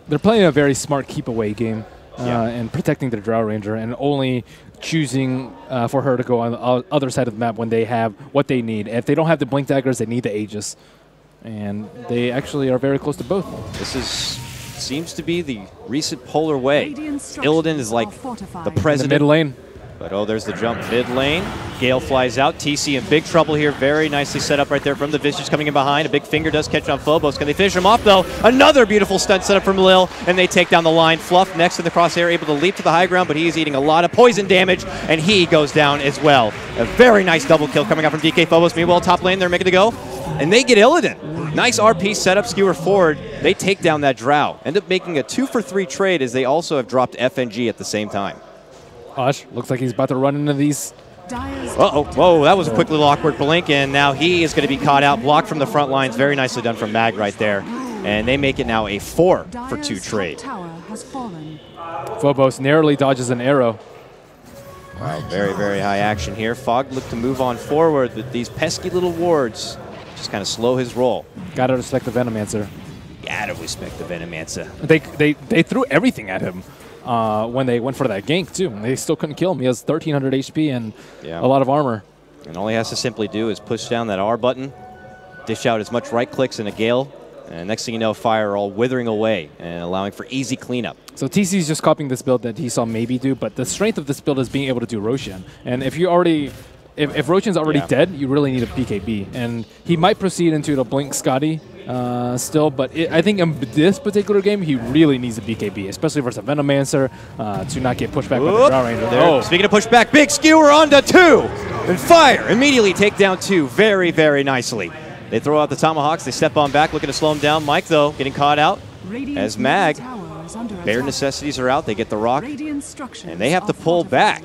They're playing a very smart keep-away game and protecting their Drow Ranger and only choosing for her to go on the other side of the map when they have what they need. If they don't have the Blink Daggers, they need the Aegis. And they actually are very close to both. This seems to be the recent Polar way. Illidan is like the president. In the mid lane. But oh, there's the jump mid lane. Gale flies out. TC in big trouble here. Very nicely set up right there from the Visage coming in behind. A big Finger does catch on Phobos. Can they finish him off, though? Another beautiful stunt set up from Lil, and they take down the line. Fluff next to the crosshair, able to leap to the high ground, but he's eating a lot of poison damage, and he goes down as well. A very nice double kill coming out from DK Phobos. Meanwhile, top lane, they're making it go, and they get Illidan. Nice RP setup, skewer forward. They take down that Drow. End up making a 2-for-3 trade as they also have dropped FNG at the same time. Ush looks like he's about to run into these. Uh-oh. Whoa, that was a quick little awkward blink, and now he is going to be caught out, blocked from the front lines. Very nicely done from Mag right there. And they make it now a 4-for-2 trade. Phobos narrowly dodges an arrow. Wow, very, very high action here. Fog looked to move on forward, but these pesky little wards just kind of slow his roll. Gotta respect the Venomancer. Gotta respect the Venomancer. They threw everything at him. When they went for that gank, too. They still couldn't kill him. He has 1,300 HP and a lot of armor. And all he has to simply do is push down that R button, dish out as much right clicks in a Gale, and next thing you know, Fire all withering away and allowing for easy cleanup. So TC's just copying this build that he saw maybe do, but the strength of this build is being able to do Roshan. And if you already... If Roshan's already dead, you really need a BKB. And he might proceed into the Blink Scotty still, but I think in this particular game, he really needs a BKB, especially versus a Venomancer to not get pushed back by the Drow Ranger. Speaking of pushback, big skewer onto 2, and Fire immediately take down 2 very, very nicely. They throw out the Tomahawks, they step on back, looking to slow him down. Mike, though, getting caught out as Mag. Bare necessities are out, they get the rock, and they have to pull back.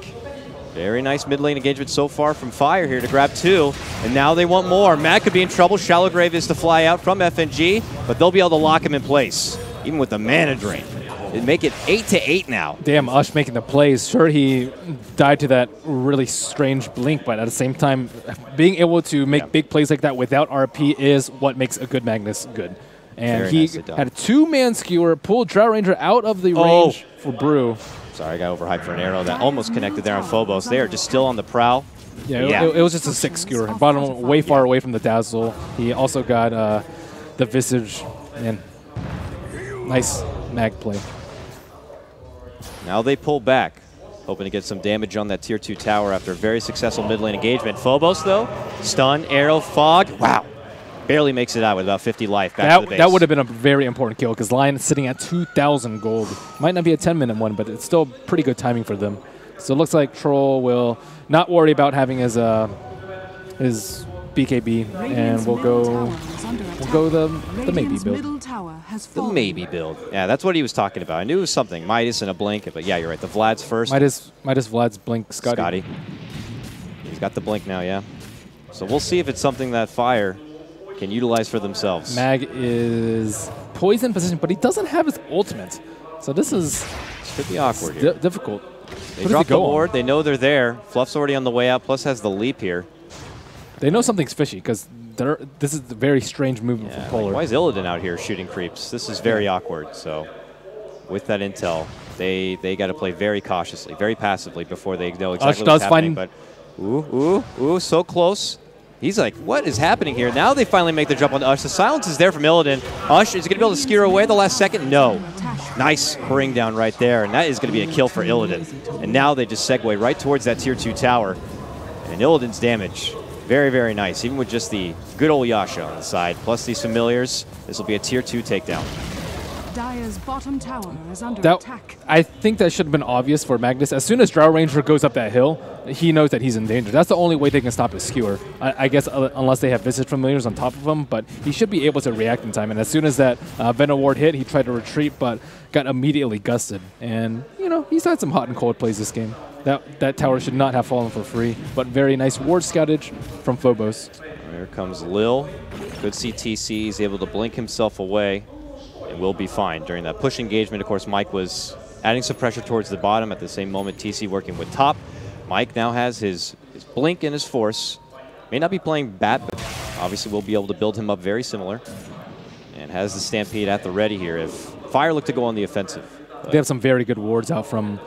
Very nice mid lane engagement so far from Fire here to grab 2. And now they want more. Mag could be in trouble. Shallow Grave is to fly out from FNG, but they'll be able to lock him in place, even with the mana drain. It'd make it 8-8 now. Damn, Ush making the plays. Sure, he died to that really strange blink, but at the same time, being able to make big plays like that without RP is what makes a good Magnus good. And he had a 2-man skewer, pulled Drow Ranger out of the range for Brew. Sorry, I got overhyped for an arrow that almost connected there on Phobos. They are just still on the prowl. Yeah, it was just a 6 skewer. Bottom way far away from the Dazzle. He also got the Visage. And nice Mag play. Now they pull back. hoping to get some damage on that tier 2 tower after a very successful mid lane engagement. Phobos, though, stun, arrow, fog. Wow. Barely makes it out with about 50 life back to the base. That would have been a very important kill because Lion is sitting at 2,000 gold. Might not be a 10-minute one, but it's still pretty good timing for them. So it looks like Troll will not worry about having his BKB, and we'll go the maybe build. The maybe build. Yeah, that's what he was talking about. I knew it was something. Midas and a blink, but yeah, you're right. The Vlad's first. Midas, Vlad's blink, Scotty. He's got the blink now, yeah. So we'll see if it's something that Fire can utilize for themselves. Mag is poison position, but he doesn't have his ultimate. So this could be awkward here. Difficult. They drop the ward. They know they're there. Fluff's already on the way out, plus has the leap here. They know something's fishy because this is a very strange movement from Polar. Like, why is Illidan out here shooting creeps? This is very awkward. So with that intel, they got to play very cautiously, very passively before they know exactly what's happening. But ooh, so close. He's like, what is happening here? Now they finally make the jump on Ush. The silence is there from Illidan. Ush, is he going to be able to skewer away the last second? No. Nice bring down right there, and that is going to be a kill for Illidan. And now they just segue right towards that tier 2 tower. And Illidan's damage, very, very nice. Even with just the good old Yasha on the side, plus these familiars, this will be a tier 2 takedown. Dire's bottom tower is under attack. I think that should have been obvious for Magnus. As soon as Drow Ranger goes up that hill, he knows that he's in danger. That's the only way they can stop his skewer. I guess unless they have Visage Familiars on top of him, but he should be able to react in time. And as soon as that Venom Ward hit, he tried to retreat, but got immediately gusted. And, you know, he's had some hot and cold plays this game. That tower should not have fallen for free, but very nice ward scoutage from Phobos. There comes Lil. Good see TC. He's able to blink himself away. And will be fine during that push engagement. Of course, Mike was adding some pressure towards the bottom. At the same moment, TC working with top. Mike now has his blink and his force. May not be playing bat, but obviously we'll be able to build him up very similar. And has the Stampede at the ready here if Fire look to go on the offensive. They have some very good wards out from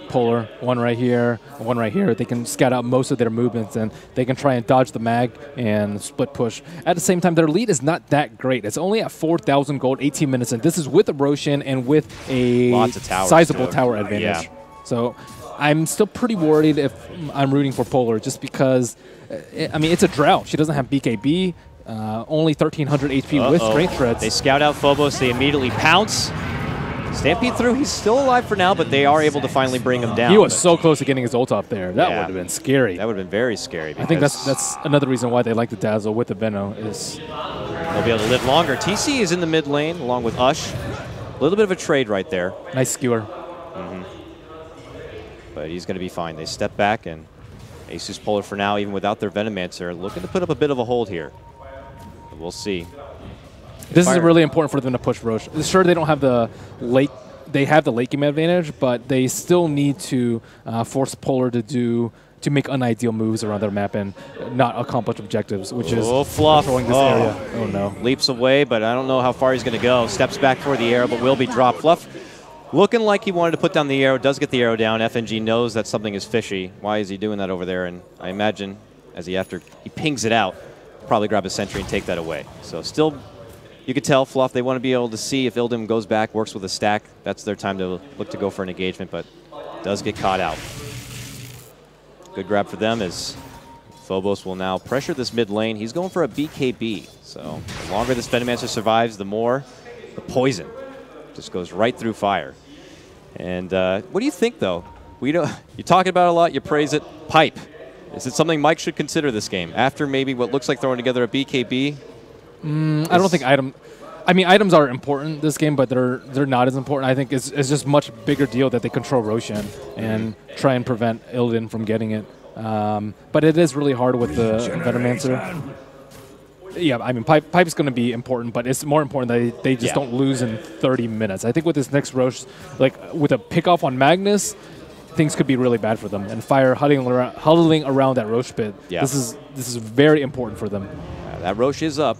Polar. One right here, one right here. They can scout out most of their movements, and they can try and dodge the mag and split push. At the same time, their lead is not that great. It's only at 4,000 gold, 18 minutes, and this is with a Roshan and with a sizable tower advantage. Yeah. So I'm still pretty worried if I'm rooting for Polar, just because, I mean, it's a Drow. She doesn't have BKB. Only 1,300 HP with Strength Shreds. They scout out Phobos. They immediately pounce. Stampede through. He's still alive for now, but they are able to finally bring him down. He was so close to getting his ult off there. That would have been scary. That would have been very scary. I think that's another reason why they like the Dazzle with the Veno is they'll be able to live longer. TC is in the mid lane along with Ush. A little bit of a trade right there. Nice skewer. But he's going to be fine. They step back, and Asus.Polar for now, even without their Venomancer, looking to put up a bit of a hold here. But we'll see. This is really important for them to push Roche. Sure, they don't have the late. They have the late game advantage, but they still need to force Polar to make unideal moves around their map and not accomplish objectives, which is Fluff controlling this area. Oh no! Leaps away, but I don't know how far he's going to go. Steps back for the arrow, but will be dropped. Fluff, looking like he wanted to put down the arrow, does get the arrow down. FNG knows that something is fishy. Why is he doing that over there? And I imagine as he pings it out, probably grab a sentry and take that away. So still. You could tell Fluff, they want to be able to see if Ildim goes back, works with a stack. That's their time to look to go for an engagement, but does get caught out. Good grab for them as Phobos will now pressure this mid lane. He's going for a BKB. So the longer this Venomancer survives, the more the poison just goes right through Fire. And what do you think, though? You talk about it a lot, you praise it. Pipe. Is it something Mike should consider this game? After maybe what looks like throwing together a BKB? I don't think items are important this game, but they're not as important. I think it's just much bigger deal that they control Roshan and try and prevent Illidan from getting it. But it is really hard with the Venomancer. Yeah, I mean, Pipe's going to be important, but it's more important that they just don't lose in 30 minutes. I think with this next Roche, like with a pickoff on Magnus, things could be really bad for them. And Fire huddling around that Roche pit. Yeah. This is very important for them. That Roche is up.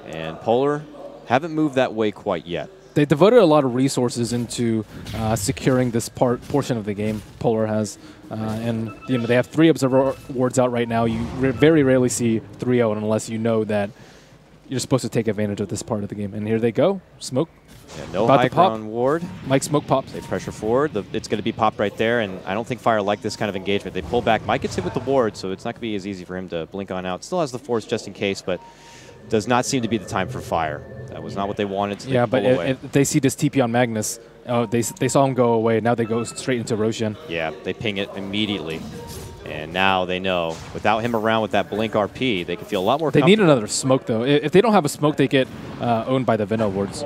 And Polar haven't moved that way quite yet. They devoted a lot of resources into securing this portion of the game. Polar has, and they have 3 observer wards out right now. You very rarely see 3-0 unless you know that you're supposed to take advantage of this part of the game. And here they go, smoke. Yeah, no About high to pop. ground ward. Mike smoke pops. They pressure forward. It's going to be popped right there, and I don't think Fire like this kind of engagement. They pull back. Mike gets hit with the ward, so it's not going to be as easy for him to blink on out. Still has the force just in case, but does not seem to be the time for Fire. That was not what they wanted, so Yeah, they but pull away. if they see this TP on Magnus, they saw him go away. Now they go straight into Roshan. Yeah, they ping it immediately. And now they know, without him around with that blink RP, they can feel a lot more They need another smoke, though. If they don't have a smoke, they get owned by the Veno wards.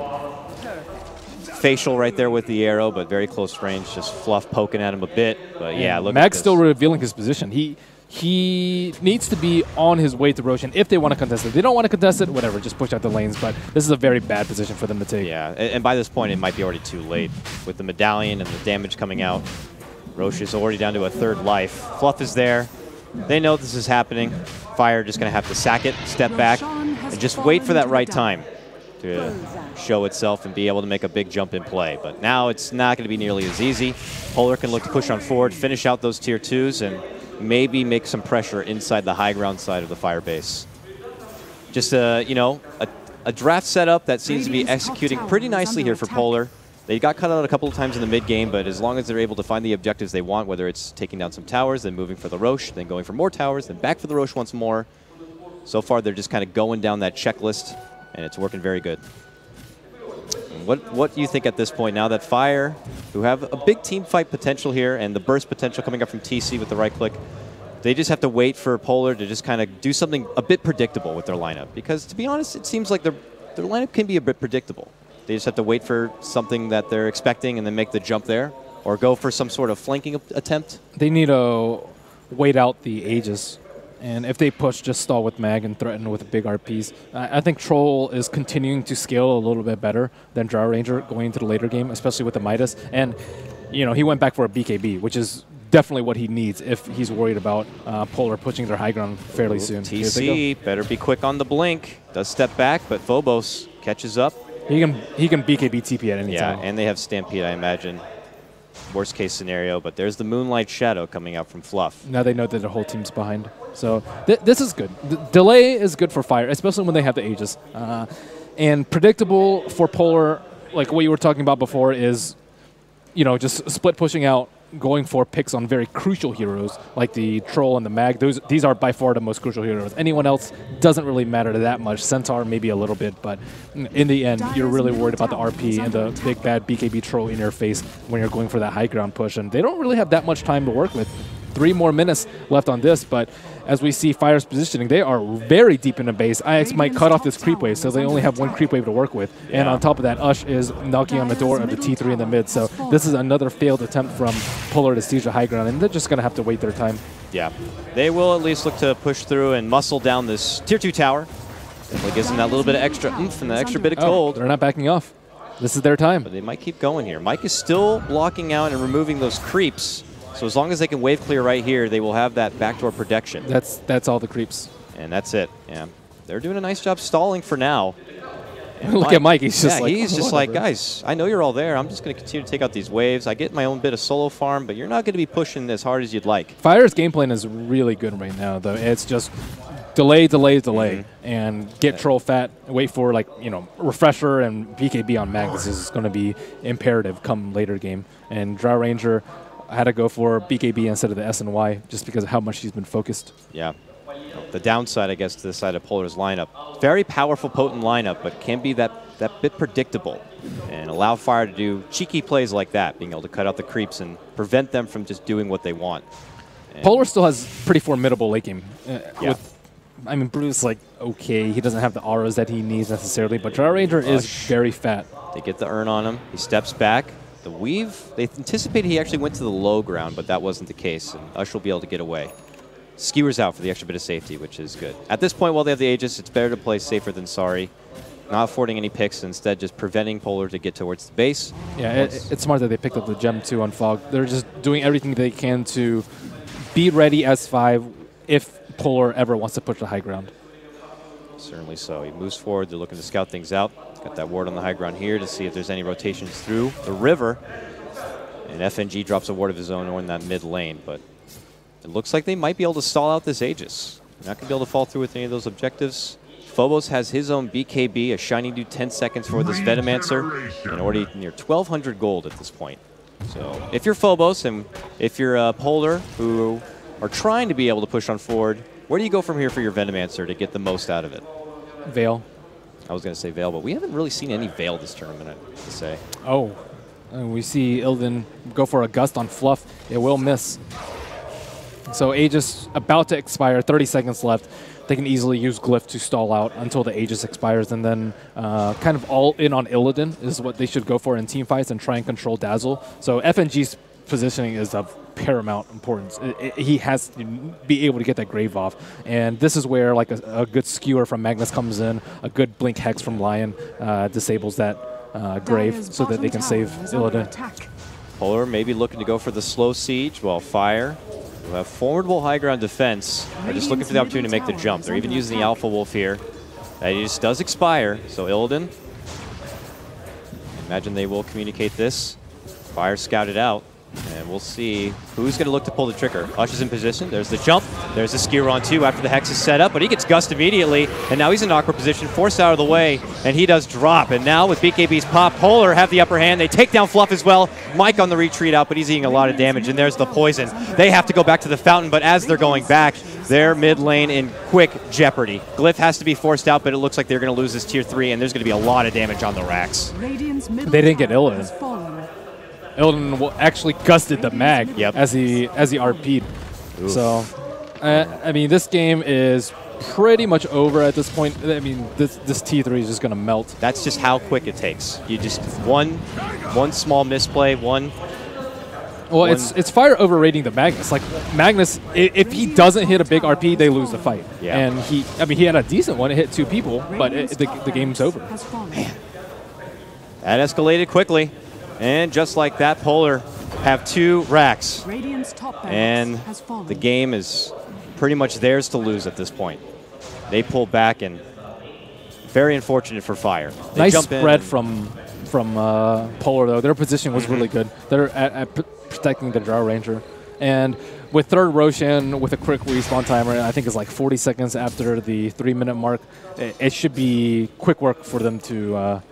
Facial right there with the arrow, but very close range. Just Fluff poking at him a bit. But yeah, look at Mag's this. still revealing his position. He needs to be on his way to Roshan if they want to contest it. If they don't want to contest it, whatever, just push out the lanes. But this is a very bad position for them to take. Yeah, and by this point, it might be already too late. With the medallion and the damage coming out, Roche is already down to a third life. Fluff is there. They know this is happening. Fire just going to have to sack it, step back, and just wait for that right time to show itself and be able to make a big jump in play. But now it's not going to be nearly as easy. Polar can look to push on forward, finish out those tier 2s, and maybe make some pressure inside the high ground side of the Fire base. Just a draft setup that seems to be executing pretty nicely here for Polar. They got cut out a couple of times in the mid-game, but as long as they're able to find the objectives they want, whether it's taking down some towers, then moving for the Roche, then going for more towers, then back for the Roche once more. So far, they're just kind of going down that checklist, and it's working very good. What do you think at this point, now that Fire, who have a big team fight potential here, and the burst potential coming up from TC with the right click, they just have to wait for Polar to just kind of do something a bit predictable with their lineup? Because, to be honest, it seems like their lineup can be a bit predictable. They just have to wait for something that they're expecting and then make the jump there, or go for some sort of flanking attempt. They need to wait out the Aegis. And if they push, just stall with Mag and threaten with big RPs. I think Troll is continuing to scale a little bit better than Drow Ranger going into the later game, especially with the Midas. And, you know, he went back for a BKB, which is definitely what he needs if he's worried about Polar pushing their high ground fairly soon. TC better be quick on the blink. Does step back, but Phobos catches up. He can BKB TP at any time. Yeah, and they have Stampede, I imagine. Worst case scenario, but there's the Moonlight Shadow coming out from Fluff. Now they know that the whole team's behind. So this is good. The delay is good for Fire, especially when they have the Aegis. And predictable for Polar, like what you were talking about before, is, you know, just split pushing out, going for picks on very crucial heroes like the Troll and the Mag. These are by far the most crucial heroes. Anyone else doesn't really matter that much. Centaur maybe a little bit, but in the end, you're really worried about the RP and the big bad BKB Troll in your face when you're going for that high ground push. And they don't really have that much time to work with. 3 more minutes left on this, but as we see Fire's positioning, they are very deep in the base. IX might cut off this creep wave, so they only have 1 creep wave to work with. Yeah. And on top of that, Ush is knocking on the door of the T3 in the mid, so this is another failed attempt from Polar to siege the high ground, and they're just going to have to wait their time. Yeah, they will at least look to push through and muscle down this tier 2 tower. Definitely gives them that little bit of extra oomph and that extra bit of cold. They're not backing off. This is their time. But they might keep going here. Mike is still blocking out and removing those creeps. So as long as they can wave clear right here, they will have that backdoor protection. That's all the creeps. And that's it. Yeah, they're doing a nice job stalling for now. Look at Mike. He's just like, he's just like, guys, I know you're all there. I'm just going to continue to take out these waves. I get my own bit of solo farm, but you're not going to be pushing as hard as you'd like. Fire's game plan is really good right now, though. It's just delay, and get Troll fat. Wait for, like, you know, refresher and BKB on Mag. This is going to be imperative come later game. And Drow Ranger had to go for BKB instead of the SNY just because of how much he's been focused. Yeah. The downside, I guess, to the side of Polar's lineup. Very powerful, potent lineup, but can be that bit predictable and allow Fire to do cheeky plays like that, being able to cut out the creeps and prevent them from just doing what they want. And Polar still has pretty formidable late game. Yeah. I mean, Bruce, like, okay, he doesn't have the auras that he needs necessarily, but Drow Ranger is very fat. They get the urn on him. He steps back. The weave, they anticipated he actually went to the low ground, but that wasn't the case, and Ush will be able to get away. Skewers out for the extra bit of safety, which is good. At this point, while they have the Aegis, it's better to play safer than sorry. Not affording any picks, instead just preventing Polar to get towards the base. Yeah, it's smart that they picked up the Gem 2 on Fog. They're just doing everything they can to be ready as 5 if Polar ever wants to push the high ground. Certainly so. He moves forward. They're looking to scout things out. Got that ward on the high ground here to see if there's any rotations through the river. And FNG drops a ward of his own or in that mid lane, but it looks like they might be able to stall out this Aegis. They're not going to be able to fall through with any of those objectives. Phobos has his own BKB, a shiny new 10 seconds for this Venomancer, and already near 1,200 gold at this point. So if you're Phobos and if you're Polar, who are trying to be able to push on forward, where do you go from here for your Venomancer to get the most out of it? Veil. I was going to say Veil, but we haven't really seen any Veil this tournament, I have to say. Oh, and we see Illidan go for a Gust on Fluff. It will miss. So Aegis about to expire, 30 seconds left. They can easily use Glyph to stall out until the Aegis expires, and then kind of all in on Illidan is what they should go for in team fights and try and control Dazzle. So FNG's positioning is of paramount importance. He has to be able to get that Grave off, and this is where like a good skewer from Magnus comes in, a good Blink Hex from Lion disables that Grave so that they can save Illidan. Polar maybe looking to go for the slow siege, while Fire, who have formidable high ground defense, are just looking for the opportunity to make the jump. They're even using the Alpha Wolf here. That just does expire, so Illidan, imagine they will communicate this. Fire scouted out, and we'll see who's going to look to pull the trigger. Ush is in position. There's the jump. There's the skewer on 2 after the Hex is set up, but he gets Gust immediately, and now he's in an awkward position, forced out of the way, and he does drop. And now with BKB's pop, Polar have the upper hand. They take down Fluff as well. Mike on the retreat out, but he's eating a lot of damage, and there's the poison. They have to go back to the fountain, but as they're going back, they're mid lane in quick jeopardy. Glyph has to be forced out, but it looks like they're going to lose this tier 3, and there's going to be a lot of damage on the racks. They didn't get Illidan. Illidan actually gusted the mag as he RP'd. Oof. So, I mean, this game is pretty much over at this point. I mean, this T3 is just going to melt. That's just how quick it takes. You just one small misplay, one. Well, it's Fire overrating the Magnus. Like Magnus, if he doesn't hit a big RP, they lose the fight. Yeah. And he had a decent one. It hit 2 people, but the game's over. Man, that escalated quickly. And just like that, Polar have 2 racks. And the game is pretty much theirs to lose at this point. They pull back, and very unfortunate for Fire. They nice jump spread from Polar, though. Their position was really good. They're at protecting the Drow Ranger. And with third Roshan, with a quick respawn timer, I think it's like 40 seconds after the 3-minute mark, it should be quick work for them to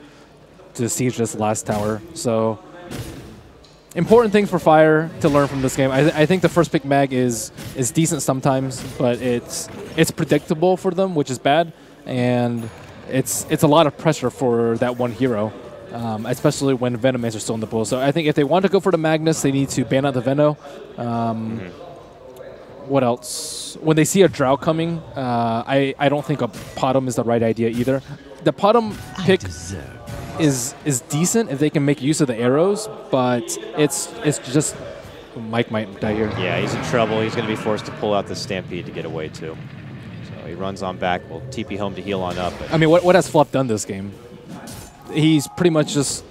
siege this last tower. So important thing for Fire to learn from this game. I think the first pick mag is decent sometimes, but it's predictable for them, which is bad, and it's a lot of pressure for that one hero, especially when Venomancer are still in the pool. So I think if they want to go for the Magnus, they need to ban out the Veno. What else? When they see a Drow coming, I don't think a Potom is the right idea either. The Potom pick is decent if they can make use of the arrows, but it's just Mike might die here. Yeah, he's in trouble. He's going to be forced to pull out the Stampede to get away too. So he runs on back. We'll TP home to heal on up. I mean, what has Fluff done this game? He's pretty much just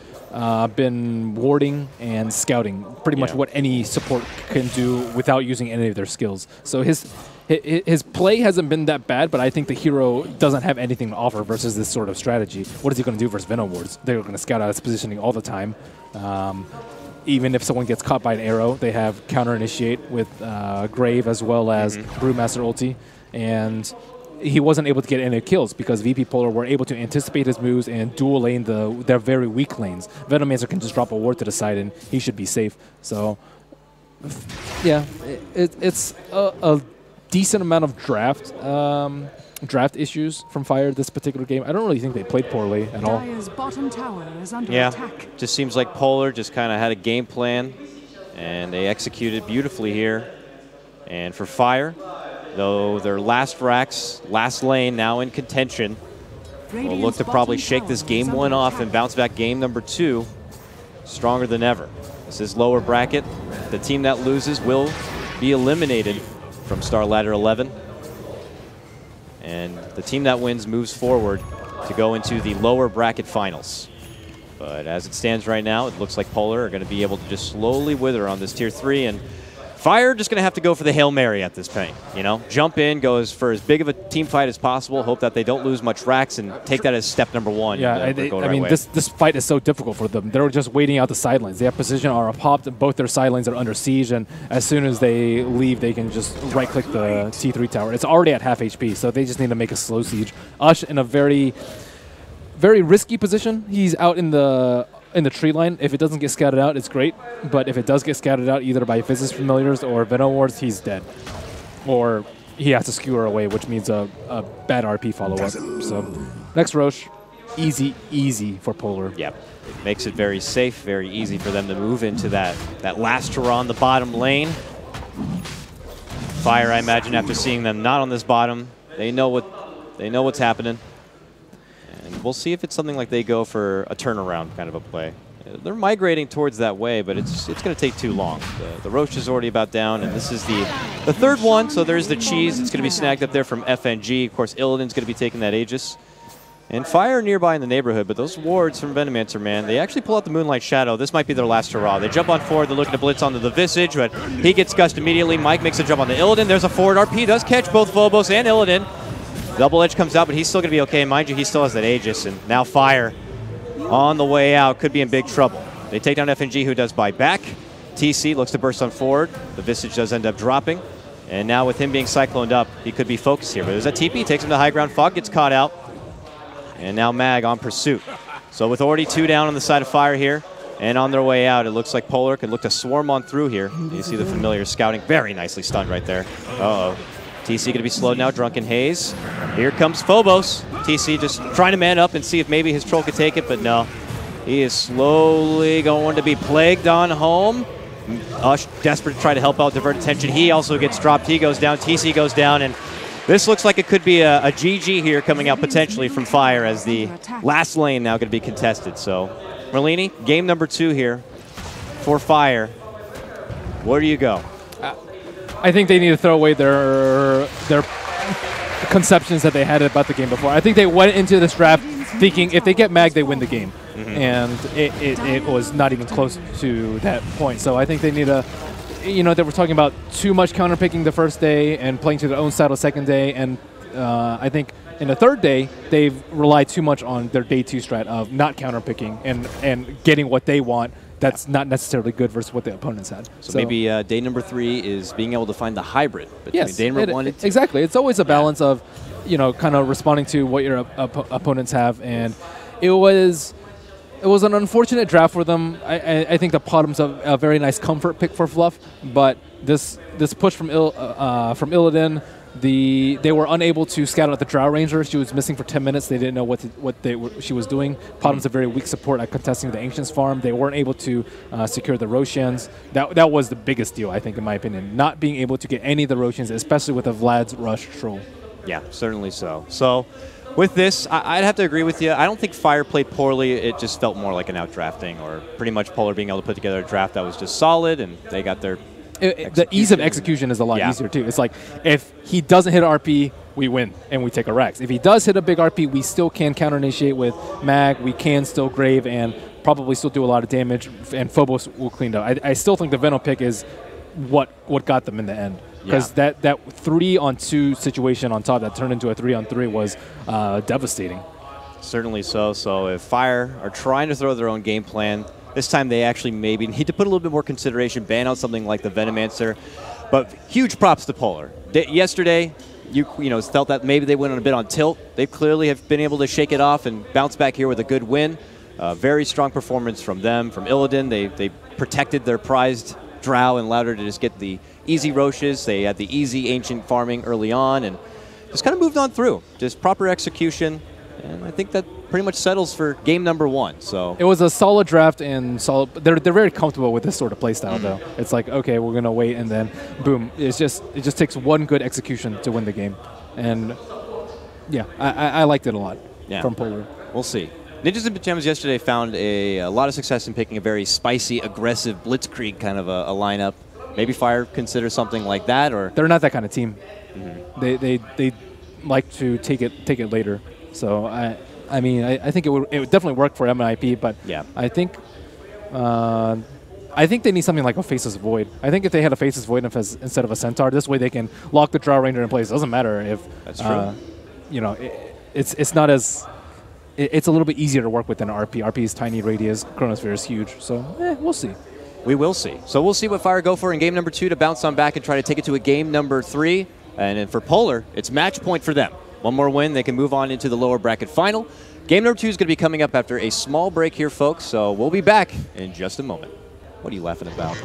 been warding and scouting, pretty much what any support can do without using any of their skills. So his play hasn't been that bad, but I think the hero doesn't have anything to offer versus this sort of strategy. What is he going to do versus Venom Wards? They're going to scout out his positioning all the time. Even if someone gets caught by an arrow, they have counter-initiate with Grave as well as Brewmaster ulti. And he wasn't able to get any kills because VP.Polar were able to anticipate his moves and dual lane their very weak lanes. Venomancer can just drop a ward to the side and he should be safe. So, yeah, it's a decent amount of draft issues from Fire this particular game. I don't really think they played poorly at all. Bottom tower is under attack. Just seems like Polar just kind of had a game plan, and they executed beautifully here. And for Fire, though their last racks, last lane now in contention, will look to probably shake this game 1 off and bounce back game number 2 stronger than ever. This is lower bracket. The team that loses will be eliminated from Starladder 11. And the team that wins moves forward to go into the lower bracket finals. But as it stands right now, it looks like Polar are going to be able to just slowly wither on this tier 3. And Fire just going to have to go for the Hail Mary at this point, you know? Jump in, go for as big of a team fight as possible, hope that they don't lose much racks, and take that as step number one. Yeah, I mean, this fight is so difficult for them. They're just waiting out the sidelines. They have position are popped, and both their sidelines are under siege, and as soon as they leave, they can just right-click the T3 tower. It's already at half HP, so they just need to make a slow siege. Ush in a very, very risky position. He's out in the tree line. If it doesn't get scouted out, it's great. But if it does get scouted out either by Physis Familiars or Venom Wards, he's dead. Or he has to skewer away, which means a bad RP follow-up. So next Roche, easy for Polar. Yep. It makes it very safe, very easy for them to move into that last hurrah on the bottom lane. Fire, I imagine, after seeing them not on this bottom, they know what's happening. And we'll see if it's something like they go for a turnaround kind of a play. They're migrating towards that way, but it's going to take too long. The Roche is already about down, and this is the third one, so there's the cheese. It's going to be snagged up there from FNG. Of course, Illidan's going to be taking that Aegis. And Fire nearby in the neighborhood, but those wards from Venomancer, man, they actually pull out the Moonlight Shadow. This might be their last hurrah. They jump on forward, they're looking to blitz onto the Visage, but he gets gushed immediately. Mike makes a jump on the Illidan. There's a forward RP, does catch both Phobos and Illidan. Double Edge comes out, but he's still going to be okay. Mind you, he still has that Aegis, and now Fire on the way out could be in big trouble. They take down FNG, who does buy back. TC looks to burst on forward. The Visage does end up dropping. And now with him being cycloned up, he could be focused here. But there's a TP, takes him to high ground. Fog gets caught out. And now Mag on pursuit. So with already 2 down on the side of Fire here, and on their way out, it looks like Polar could look to swarm on through here. You see the familiar scouting, very nicely stunned right there. Uh-oh. TC going to be slowed now, Drunken Haze. Here comes Phobos. TC just trying to man up and see if maybe his troll could take it, but no. He is slowly going to be plagued on home. Ush desperate to try to help out, divert attention. He also gets dropped. He goes down. TC goes down, and this looks like it could be a GG here coming out potentially from Fire as the last lane now going to be contested. So, Merlini, game number 2 here for Fire. Where do you go? I think they need to throw away their conceptions that they had about the game before. I think they went into this draft thinking if they get Mag, they win the game. And it was not even close to that point. So I think they need to, they were talking about too much counterpicking the first day and playing to their own style the second day. And I think in the third day, they've relied too much on their day 2 strat of not counterpicking and getting what they want. That's not necessarily good versus what the opponents had. So maybe day number 3 is being able to find the hybrid between day number 1 and 2. Exactly. It's always a balance of, kind of responding to what your opponents have. And it was an unfortunate draft for them. I think the Bottom's a very nice comfort pick for Fluff, but this push from Illidan, they were unable to scout out the Drow Ranger. She was missing for 10 minutes. They didn't know she was doing. Bottom's a very weak support at contesting the Ancients farm. They weren't able to secure the Roshians. That was the biggest deal, I think, in my opinion. Not being able to get any of the Roshians, especially with a Vlad's Rush troll. Yeah, certainly so. So with this, I'd have to agree with you. I don't think Fire played poorly. It just felt more like an outdrafting, or pretty much Polar being able to put together a draft that was just solid, and they got their the ease of execution is a lot easier, too. It's like, if he doesn't hit RP, we win, and we take a Rex. If he does hit a big RP, we still can counter-initiate with Mag. We can still Grave and probably still do a lot of damage, and Phobos will clean up. I still think the Venom pick is what got them in the end. Because that 3-on-2 situation on top that turned into a 3-on-3 was devastating. Certainly so. So if Fire are trying to throw their own game plan, this time they actually maybe need to put a little bit more consideration, ban out something like the Venomancer. But huge props to Polar. Yesterday, you felt that maybe they went on a bit on tilt. They clearly have been able to shake it off and bounce back here with a good win. Very strong performance from them, from Illidan. They protected their prized Drow and allowed her to just get the easy Roches. They had the easy Ancient farming early on and just kind of moved on through. Just proper execution. And I think that pretty much settles for game number 1. So it was a solid draft and solid. They're very comfortable with this sort of play style, though. It's like, okay, we're gonna wait, and then boom. It just takes one good execution to win the game, and yeah, I liked it a lot from Polar. We'll see. Ninjas and Pajamas yesterday found a lot of success in picking a very spicy, aggressive blitzkrieg kind of a lineup. Maybe Fire consider something like that, or they're not that kind of team. They like to take it later. So I mean, I think it would definitely work for MIP, but I think I think they need something like a Faceless Void. I think if they had a Faceless Void instead of a Centaur, this way they can lock the Drow Ranger in place. It doesn't matter if, That's true. you know, it's not as, it's a little bit easier to work with than RP. RP is tiny radius, Chronosphere is huge. So, we'll see. We will see. So we'll see what Fire go for in game number 2 to bounce on back and try to take it to a game number 3. And then for Polar, it's match point for them. One more win, they can move on into the lower bracket final. Game number 2 is going to be coming up after a small break here, folks. So we'll be back in just a moment. What are you laughing about?